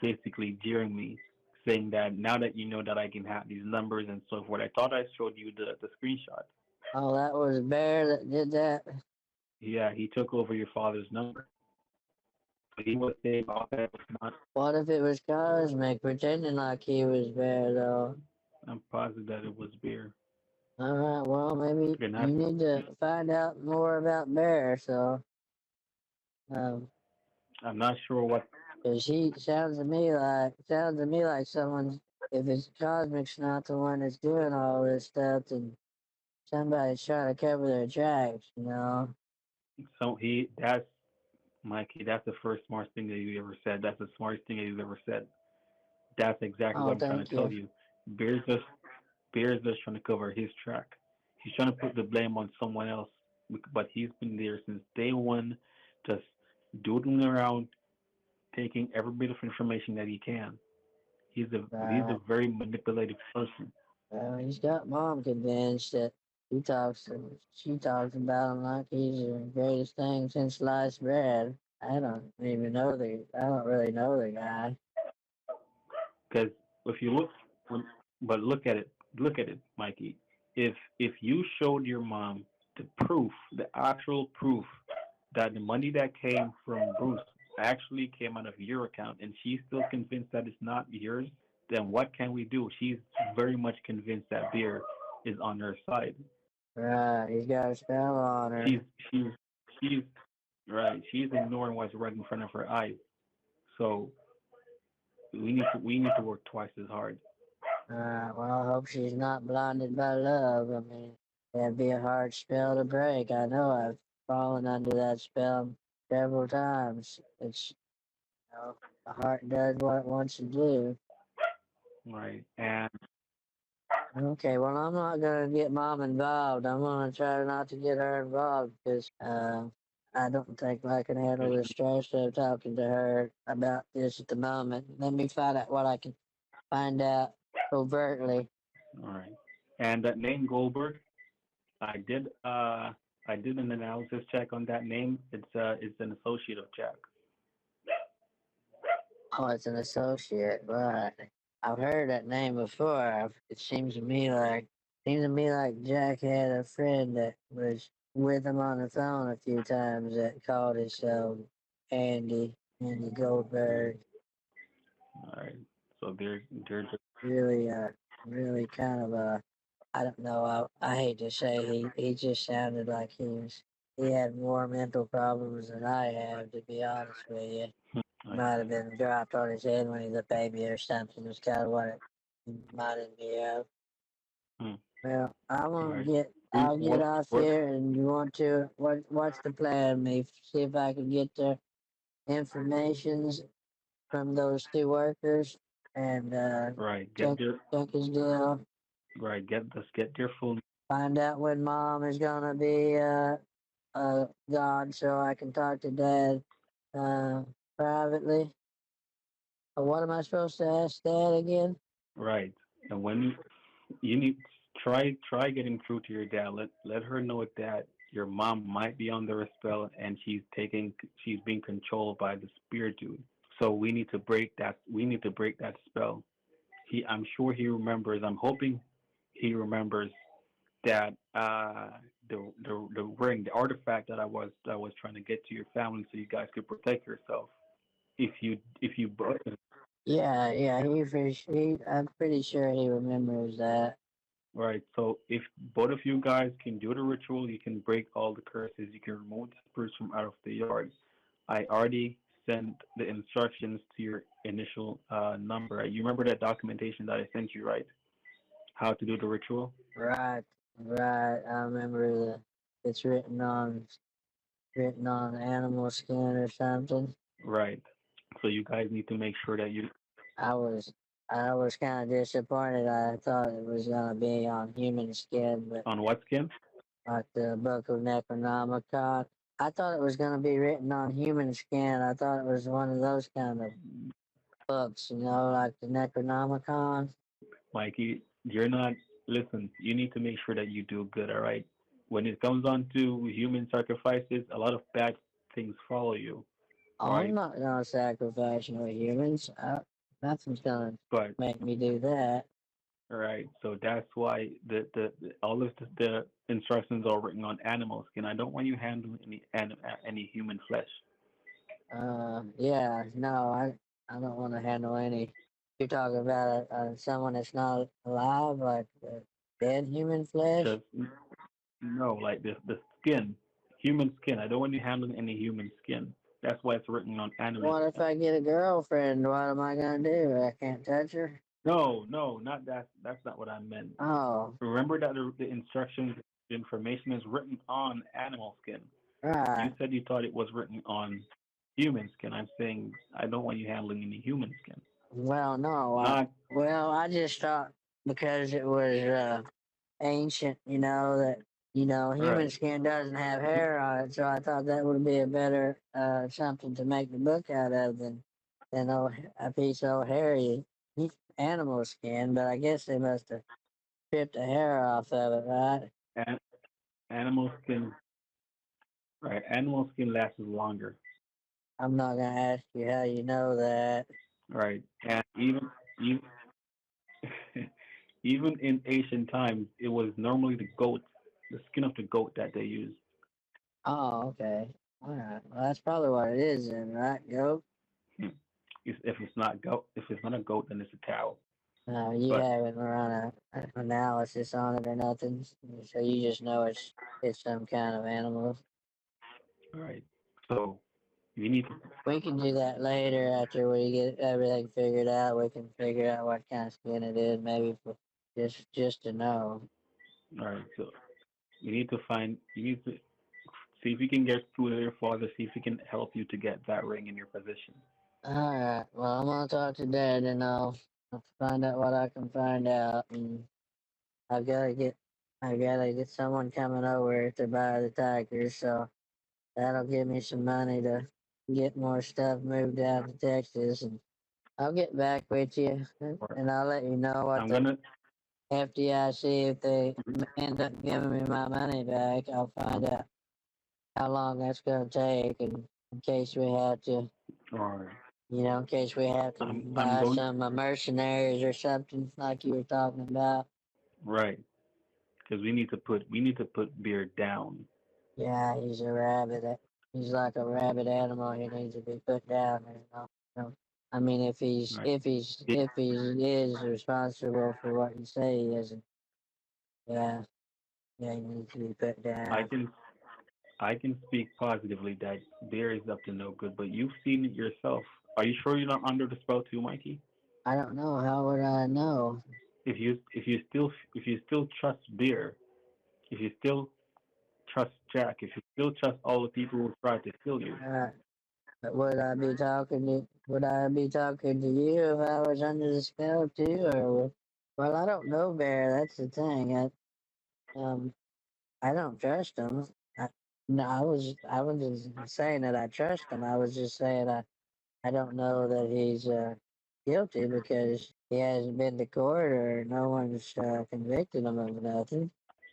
Speaker 6: basically jeering me, saying that now that you know that I can hack these numbers and so forth. I thought I showed you the screenshot.
Speaker 4: Oh, that was Bear that did that.
Speaker 6: Yeah, he took over your father's number. So he was saying all that was not.
Speaker 4: What if it was Cosmic pretending like he was Bear though?
Speaker 6: I'm positive that it was beer.
Speaker 4: All right, well, maybe
Speaker 6: You're not.
Speaker 4: you need to find out more about Bear, so, um,
Speaker 6: I'm not sure what.
Speaker 4: cause he sounds to me like someone's, if it's Cosmic's not the one that's doing all this stuff, then somebody's trying to cover their tracks.
Speaker 6: So that's Mikey. That's the first smart thing that you ever said. That's the smartest thing that you've ever said. That's exactly what
Speaker 4: Oh,
Speaker 6: I'm trying
Speaker 4: thank
Speaker 6: to tell
Speaker 4: you.
Speaker 6: you. Beer's just Beer's just trying to cover his track. He's trying to put the blame on someone else, but he's been there since day one, just doodling around, taking every bit of information that he can. He's a
Speaker 4: Right.
Speaker 6: very manipulative person.
Speaker 4: Well, he's got mom convinced that she talks about him like he's the greatest thing since sliced bread. I don't really know the guy.
Speaker 6: Because if you look, but look at it, Mikey. If you showed your mom the proof, the actual proof that the money that came from Bruce actually came out of your account, and she's still convinced that it's not yours, then what can we do? She's very much convinced that Beer is on her side.
Speaker 4: Right, he's got a spell on
Speaker 6: She's
Speaker 4: her.
Speaker 6: she's she's right. She's ignoring what's right in front of her eyes. So we need to work twice as hard.
Speaker 4: Well, I hope she's not blinded by love. I mean, that'd be a hard spell to break. I know I've fallen under that spell several times. The heart does what it wants to do.
Speaker 6: Right. And
Speaker 4: Okay, well, I'm not gonna get mom involved. I'm gonna try not to get her involved because I don't think I can handle the stress of talking to her about this at the moment. Let me find out what I can find out covertly.
Speaker 6: all right. And that name Goldberg, I did I did an analysis check on that name. It's an associate of Jack.
Speaker 4: Oh, it's an associate, right? I've heard that name before. It seems to me like Jack had a friend that was with him on the phone a few times that called himself Andy Goldberg.
Speaker 6: All right. So they're just
Speaker 4: Really, really kind of I don't know. I hate to say he just sounded like he had more mental problems than I have, to be honest with you.
Speaker 6: I
Speaker 4: Might have
Speaker 6: see.
Speaker 4: been dropped on his head when he was a baby or something. Is kind of what it reminded me of.
Speaker 6: Hmm.
Speaker 4: Well,
Speaker 6: All right.
Speaker 4: I'll get
Speaker 6: What
Speaker 4: off
Speaker 6: what
Speaker 4: here, and you want to what's the plan? Me see if I can get the informations from those two workers and
Speaker 6: right,
Speaker 4: check check his deal.
Speaker 6: get their full
Speaker 4: Find out when mom is gonna be gone, so I can talk to dad uh privately. What am I supposed to ask dad again?
Speaker 6: right. And when you need try getting through to your dad. Let her know that your mom might be under a spell and she's being controlled by the spirit dude. So we need to break that spell. I'm sure he remembers. I'm hoping he remembers that the ring, the artifact that I was trying to get to your family so you guys could protect yourself. If you both
Speaker 4: Yeah, I'm pretty sure he remembers that.
Speaker 6: right, so if both of you guys can do the ritual, you can break all the curses. You can remove the spirits from out of the yard. I already send the instructions to your initial number. Right? You remember that documentation that I sent you, right? How to do the ritual?
Speaker 4: Right, right. I remember it's written on animal skin or something.
Speaker 6: Right. So you guys need to make sure that you
Speaker 4: I was I was kind of disappointed. I thought it was gonna be on human skin, but
Speaker 6: on what skin?
Speaker 4: like the Book of Necronomicon. I thought it was gonna be written on human skin. I thought it was one of those kind of books, like the Necronomicon.
Speaker 6: Mikey, you're not. Listen, you need to make sure that you do good. All right. When it comes on to human sacrifices, a lot of bad things follow you.
Speaker 4: Oh, I'm
Speaker 6: Right.
Speaker 4: not gonna sacrifice no humans. Nothing's gonna
Speaker 6: But
Speaker 4: make me do that.
Speaker 6: right. So that's why the all of the instructions are written on animal skin. I don't want you handling any human flesh.
Speaker 4: Yeah, no, I don't want to handle any. You're talking about someone that's not alive, like dead human flesh.
Speaker 6: Just no, like the skin, human skin. I don't want you handling any human skin. That's why it's written on animal
Speaker 4: What if
Speaker 6: skin.
Speaker 4: I get a girlfriend? What am I gonna do? I can't touch her.
Speaker 6: No, no, not that. That's not what I meant.
Speaker 4: Oh,
Speaker 6: Remember that the instructions, the information is written on animal skin.
Speaker 4: right.
Speaker 6: You said you thought it was written on human skin. I'm saying I don't want you handling any human skin.
Speaker 4: Well, no.
Speaker 6: Not
Speaker 4: I just thought because it was ancient, that human
Speaker 6: right.
Speaker 4: skin doesn't have hair on it, so I thought that would be a better something to make the book out of than a piece of hairy animal skin. But I guess they must have stripped the hair off of it, right?
Speaker 6: And animal skin, right? Animal skin lasts longer,
Speaker 4: I'm not gonna ask you how you know that.
Speaker 6: right? And even even in ancient times, it was normally the skin of the goat that they used.
Speaker 4: Oh, okay. All right. Well, that's probably what it is then, right? Goat.
Speaker 6: Hmm. If it's not a goat, then it's a cow.
Speaker 4: No, you
Speaker 6: But
Speaker 4: haven't run an analysis on it or nothing, so you just know it's some kind of animal.
Speaker 6: right, so you need to
Speaker 4: We can do that later after we get everything figured out. We can figure out what kind of skin it is, maybe just to know.
Speaker 6: all right. So you need to see if you can get through to your father. See if he can help you to get that ring in your possession.
Speaker 4: All right. Well, I'm gonna talk to Dad and I'll find out what I can find out, and I gotta get I gotta get someone coming over to buy the tigers, so that'll give me some money to get more stuff moved out to Texas, and I'll get back with you,
Speaker 6: Or
Speaker 4: and I'll let you know what
Speaker 6: I'm
Speaker 4: the
Speaker 6: gonna
Speaker 4: FDIC, if they end up giving me my money back. I'll find out how long that's going to take, and in case we have to,
Speaker 6: or
Speaker 4: in case we have to
Speaker 6: I'm
Speaker 4: buy
Speaker 6: going
Speaker 4: some mercenaries or something like you were talking about.
Speaker 6: right because we need to put beer down.
Speaker 4: Yeah, he's a rabbit. He's like a rabid animal. He needs to be put down. No. I mean, if he's
Speaker 6: Right.
Speaker 4: if he's if he is responsible for what you say he isn't, yeah, yeah, he needs to be put
Speaker 6: I
Speaker 4: down.
Speaker 6: can I can speak positively that beer is up to no good, but you've seen it yourself. Are you sure you're not under the spell too, Mikey?
Speaker 4: I don't know. How would I know?
Speaker 6: If you still trust beer, if you still trust Jack, if you still trust all the people who tried to kill you,
Speaker 4: Uh, but would I be talking to you if I was under the spell too, well, I don't know, Bear. That's the thing. Um, I don't trust him. I, no, I was just saying that I trust him. I was just saying I don't know that he's guilty because he hasn't been to court or no one's convicted him of nothing.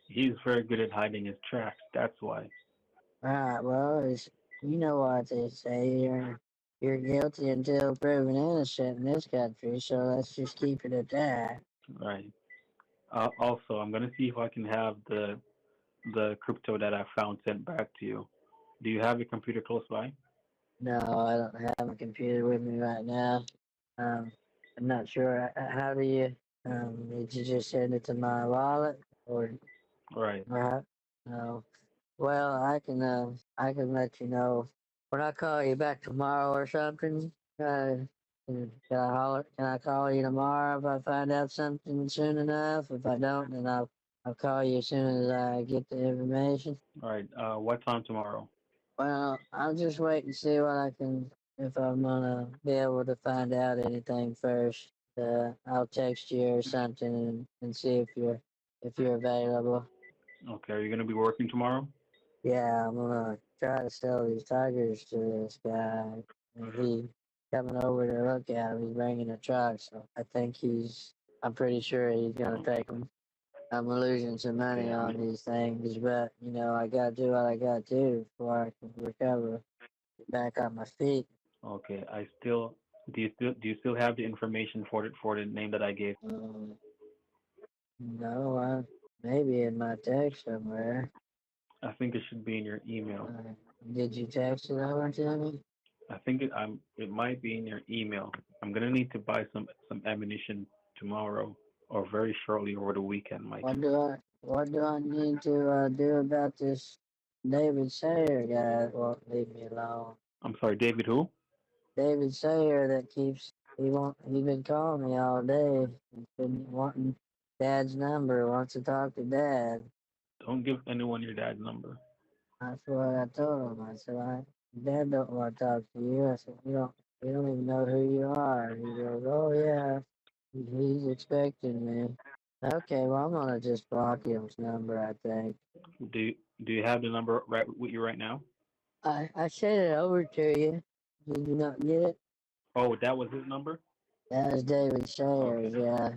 Speaker 6: he's very good at hiding his tracks. That's why.
Speaker 4: Right. Well, you know what they say. You're guilty until proven innocent in this country. So let's just keep it at that.
Speaker 6: Right. Also, I'm gonna see if I can have the crypto that I found sent back to you. Do you have your computer close by?
Speaker 4: No, I don't have a computer with me right now. Um, I'm not sure. How do you? Did you just send it to my wallet or?
Speaker 6: Right.
Speaker 4: No. Well, I can let you know when I call you back tomorrow or something, can I holler? Can I call you tomorrow if I find out something soon enough? If I don't, then I'll call you as soon as I get the information.
Speaker 6: All right. What time tomorrow?
Speaker 4: Well, I'll just wait and see what I can, if I'm gonna be able to find out anything first. I'll text you or something and see if you're available.
Speaker 6: Okay. Are you gonna be working tomorrow?
Speaker 4: Yeah, I'm gonna try to sell these tigers to this guy. And he coming over to look at them. He's bringing a truck, so I'm pretty sure he's gonna
Speaker 6: Oh,
Speaker 4: take them. I'm losing some
Speaker 6: okay.
Speaker 4: money on these things, but I gotta do what I gotta do before I can recover, get back on my feet.
Speaker 6: Okay. Do you still have the information for the name that I gave?
Speaker 4: Um, no, maybe in my text somewhere.
Speaker 6: I think it should be in your email.
Speaker 4: Uh, did you text it over to me?
Speaker 6: I think it might be in your email. I'm gonna need to buy some ammunition tomorrow or very shortly over the weekend, Mikey.
Speaker 4: What do I need to do about this David Sayer guy that won't leave me alone?
Speaker 6: I'm sorry, David. Who?
Speaker 4: David Sayer that he been calling me all day. He's been wanting Dad's number, wants to talk to Dad.
Speaker 6: Don't give anyone your dad's number.
Speaker 4: That's what I told him. I said, Dad don't want to talk to you. I said, you don't even know who you are. He goes, oh yeah, he's expecting me. Okay, well I'm gonna just block his number, I think.
Speaker 6: Do do you have the number right with you right now?
Speaker 4: I sent it over to you. Did you not get it?
Speaker 6: Oh, that was his number.
Speaker 4: That was David Sayers,
Speaker 6: Okay.
Speaker 4: yeah.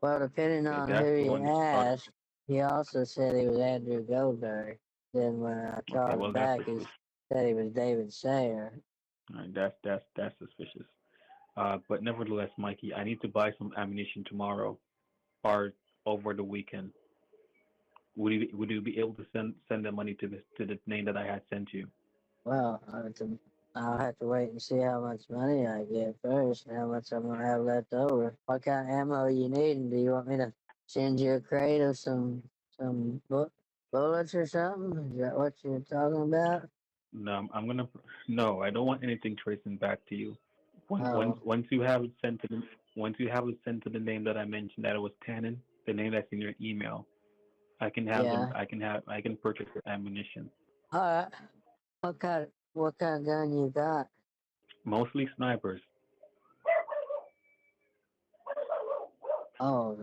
Speaker 4: Well, depending
Speaker 6: Okay,
Speaker 4: on
Speaker 6: that's
Speaker 4: who
Speaker 6: the
Speaker 4: you
Speaker 6: one that started.
Speaker 4: ask, he also said he was Andrew Goldberg. Then when I
Speaker 6: Okay,
Speaker 4: called him
Speaker 6: well that's
Speaker 4: back, he
Speaker 6: suspicious.
Speaker 4: said he was David Sayer.
Speaker 6: All right, that's suspicious. But nevertheless, Mikey, I need to buy some ammunition tomorrow or over the weekend. Would you be able to send the money to the name that I had sent you?
Speaker 4: Well, I'll have to wait and see how much money I get first and how much I'm gonna have left over. What kind of ammo you need? And do you want me to send you a crate of some bullets or something? Is that what you're talking about?
Speaker 6: No, I'm gonna. No, I don't want anything tracing back to you.
Speaker 4: Oh,
Speaker 6: Once you have it sent to the once you have it sent to the name that I mentioned that it was Tannen, the name that's in your email, I can have them.
Speaker 4: yeah.
Speaker 6: I can purchase the ammunition.
Speaker 4: All right. What kind of gun you got?
Speaker 6: Mostly snipers.
Speaker 4: Oh,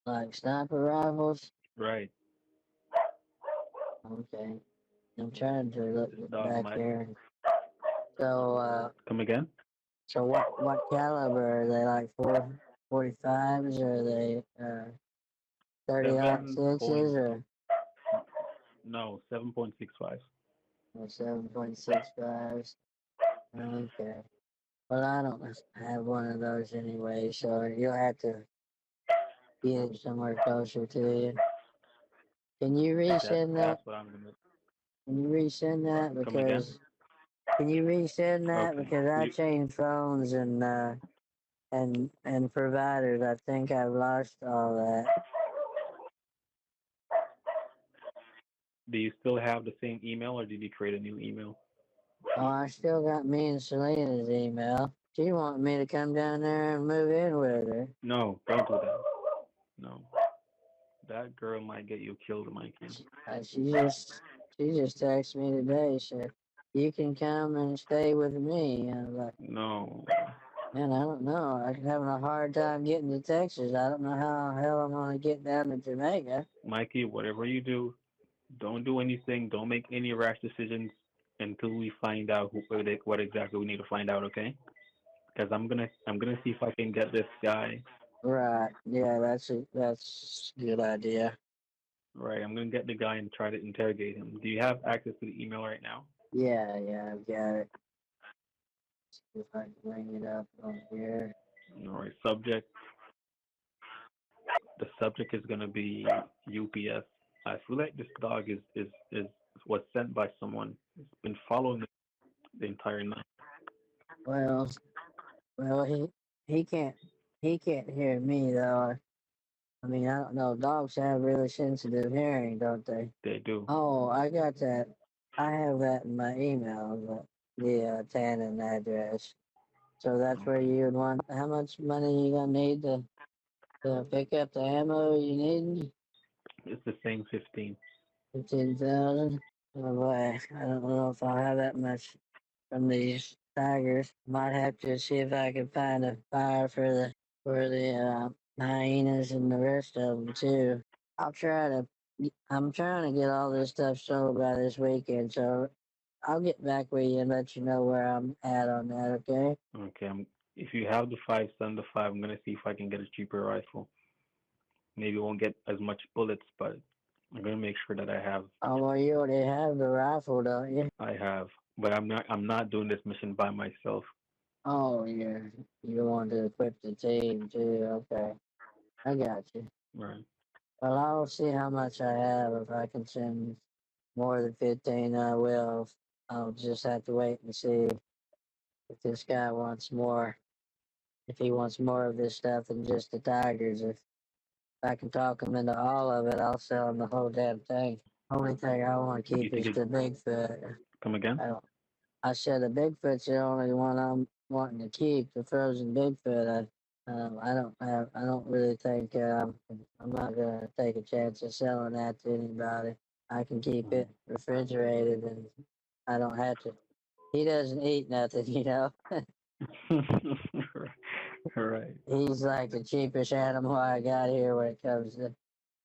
Speaker 4: like sniper rifles?
Speaker 6: Right.
Speaker 4: Okay. I'm trying to look
Speaker 6: This dog
Speaker 4: back
Speaker 6: might
Speaker 4: here. So,
Speaker 6: come again.
Speaker 4: so what caliber are they? Like 45s? Or are they 30
Speaker 6: Seven point
Speaker 4: sixes or
Speaker 6: no 7.65.
Speaker 4: 7.65s? Okay. Well, I don't have one of those anyway, so you'll have to get it somewhere closer to you. Can you resend that?
Speaker 6: That's what I'm gonna.
Speaker 4: Can you resend that?
Speaker 6: Come again.
Speaker 4: Because can you resend that?
Speaker 6: Okay.
Speaker 4: Because I changed phones and providers. I think I've lost all that.
Speaker 6: Do you still have the same email, or did you create a new email?
Speaker 4: Oh, I still got me and Selena's email. She wanted me to come down there and move in with her.
Speaker 6: No, don't do that. No, that girl might get you killed, Mikey.
Speaker 4: Uh, she just she just texted me today. Said you can come and stay with me. And I was like,
Speaker 6: No,
Speaker 4: man, I don't know. I'm having a hard time getting to Texas. I don't know how the hell I'm gonna get down to Jamaica.
Speaker 6: Mikey, whatever you do, don't do anything. Don't make any rash decisions until we find out what exactly we need to find out. Okay? Because I'm gonna see if I can get this guy.
Speaker 4: Right. Yeah, that's a good idea.
Speaker 6: Right, I'm gonna get the guy and try to interrogate him. Do you have access to the email right now?
Speaker 4: Yeah, I've got it. See if I can bring it up on here.
Speaker 6: All right, subject. The subject is gonna be UPS. I feel like this dog is was sent by someone. It's been following me the entire night.
Speaker 4: Well, well, he can't he can't hear me though. I mean, I don't know. Dogs have really sensitive hearing, don't they?
Speaker 6: They do.
Speaker 4: Oh, I got that. I have that in my email. the Tannen address. So that's where you would want. How much money you gonna need to pick up the ammo you need?
Speaker 6: It's the same 15.
Speaker 4: 15,000. Oh boy, I don't know if I'll have that much from these tigers. Might have to see if I can find a buyer for the hyenas and the rest of them too. I'll try to. I'm trying to get all this stuff sold by this weekend, so I'll get back with you and let you know where I'm at on that. Okay?
Speaker 6: Okay, if you have the 5, send the 5. I'm gonna see if I can get a cheaper rifle. Maybe it won't get as much bullets, but I'm gonna make sure that I have.
Speaker 4: Oh well, you already have the rifle, don't you?
Speaker 6: I have, but I'm not doing this mission by myself.
Speaker 4: Oh, you want to equip the team too? Okay, I got you.
Speaker 6: Right.
Speaker 4: Well, I'll see how much I have. If I can send more than 15, I will. I'll just have to wait and see if this guy wants more. If he wants more of this stuff than just the tigers, if I can talk him into all of it, I'll sell him the whole damn thing. Only thing I want to
Speaker 6: You
Speaker 4: keep
Speaker 6: think
Speaker 4: is
Speaker 6: it?
Speaker 4: the Bigfoot.
Speaker 6: Come again?
Speaker 4: I don't. I said the Bigfoot's the only one I'm wanting to keep. The frozen Bigfoot. I don't really think. I'm not gonna take a chance of selling that to anybody. I can keep it refrigerated, and I don't have to. He doesn't eat nothing, you know.
Speaker 6: Right.
Speaker 4: He's like the cheapest animal I got here when it comes to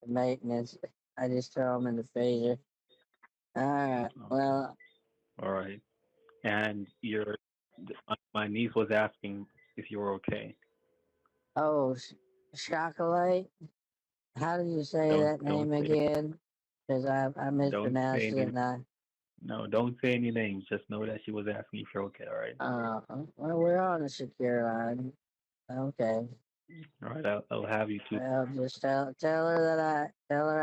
Speaker 4: maintenance. I just throw him in the freezer. All right. Well,
Speaker 6: All right. And my niece was asking if you were okay.
Speaker 4: oh, chocolate. How do you say
Speaker 6: Don't
Speaker 4: that
Speaker 6: don't
Speaker 4: name
Speaker 6: say
Speaker 4: again? Because I
Speaker 6: don't say
Speaker 4: mispronounced it,
Speaker 6: any
Speaker 4: and I.
Speaker 6: no, don't say any names. Just know that she was asking if you're okay. All right.
Speaker 4: Well, we're on a secure line. Okay.
Speaker 6: All right. I'll have you too.
Speaker 4: Well, just tell her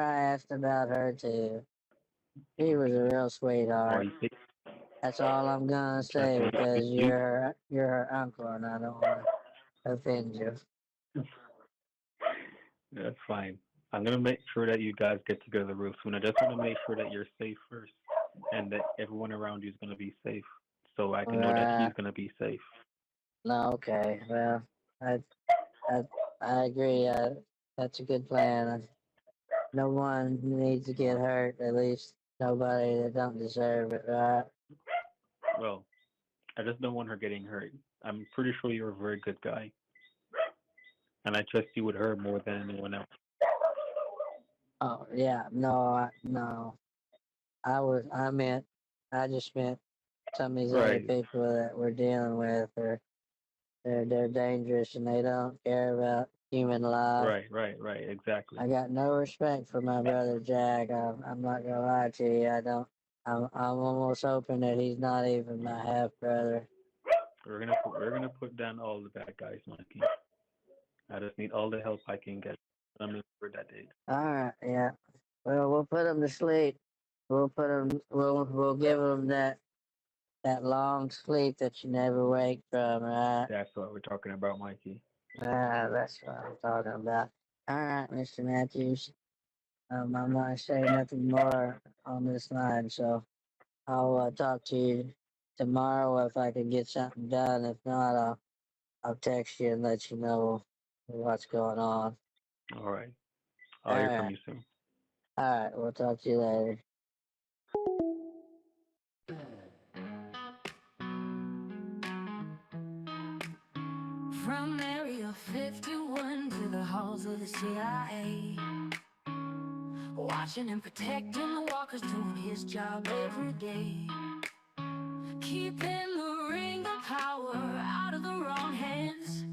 Speaker 4: I asked about her too. She was a real
Speaker 6: Or
Speaker 4: sweetheart.
Speaker 6: you say
Speaker 4: That's all I'm gonna
Speaker 6: that's
Speaker 4: say
Speaker 6: all you
Speaker 4: because
Speaker 6: do.
Speaker 4: you're her uncle, and I don't want to offend you.
Speaker 6: That's fine. I'm gonna make sure that you guys get together real soon. I just want to make sure that you're safe first, and that everyone around you is gonna be safe, so I can know that
Speaker 4: Uh,
Speaker 6: she's gonna be safe.
Speaker 4: no, okay. Well, I I I agree. That's a good plan. No one needs to get hurt. At least nobody that don't deserve it, right?
Speaker 6: Well, I just don't want her getting hurt. I'm pretty sure you're a very good guy, and I trust you with her more than anyone else.
Speaker 4: Oh yeah. No. I was. I meant. I just meant some of these other
Speaker 6: Right,
Speaker 4: people that we're dealing with are they're dangerous and they don't care about human life.
Speaker 6: right. Exactly.
Speaker 4: I got no respect for my brother Jack. I'm not gonna lie to you. I don't. I'm almost hoping that he's not even my half brother.
Speaker 6: We're gonna put down all the bad guys, Mikey. I just need all the help I can get. I'm looking for that date.
Speaker 4: All right. Yeah. Well, we'll put him to sleep. We'll put him. We'll give him that long sleep that you never wake from. Right.
Speaker 6: That's what we're talking about, Mikey.
Speaker 4: That's what I'm talking about. All right, Mr. Matthews. I'm not gonna say nothing more on this line, so I'll talk to you tomorrow if I can get something done. If not, I'll text you and let you know what's going on.
Speaker 6: All right.
Speaker 4: All
Speaker 6: I'll hear from
Speaker 4: right,
Speaker 6: you soon.
Speaker 4: all right. We'll talk to you later.
Speaker 2: From Area 51 to the halls of the CIA, watching and protecting the walkers, doing his job every day, keeping the ring of power out of the wrong hands,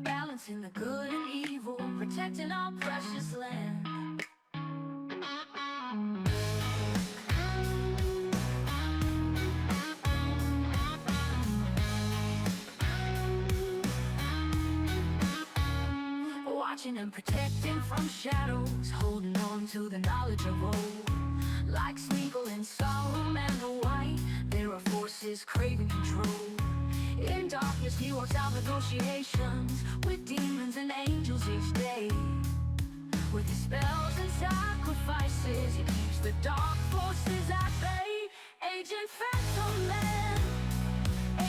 Speaker 2: balancing the good and evil, protecting our precious land. Watching and protecting from shadows, holding on to the knowledge of old. Like Smeagol and Solemn and the White, there are forces craving control. In darkness he works out negotiations with demons and angels each day. With his spells and sacrifices, he keeps the dark forces at bay. Agent Phantom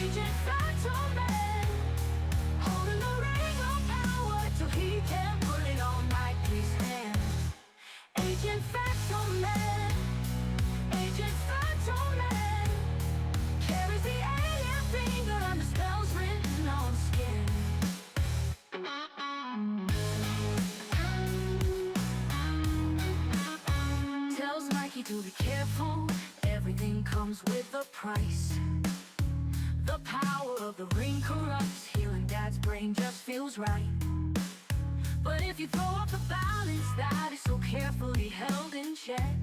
Speaker 2: Agent Phantom Man, holding the ring of power till he can put it on Mikey's hand. Agent Phantom Man, Agent Phantom Man, carries the alien finger and the spells written on skin. Tells Mikey to be careful, everything comes with a price. The power of the ring corrupts, healing Dad's brain just feels right. But if you throw up the balance that is so carefully held in check,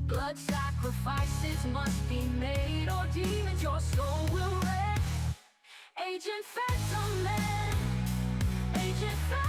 Speaker 2: blood sacrifices must be made, or demons your soul will wreck. Agent Phantom Man, Agent Phantom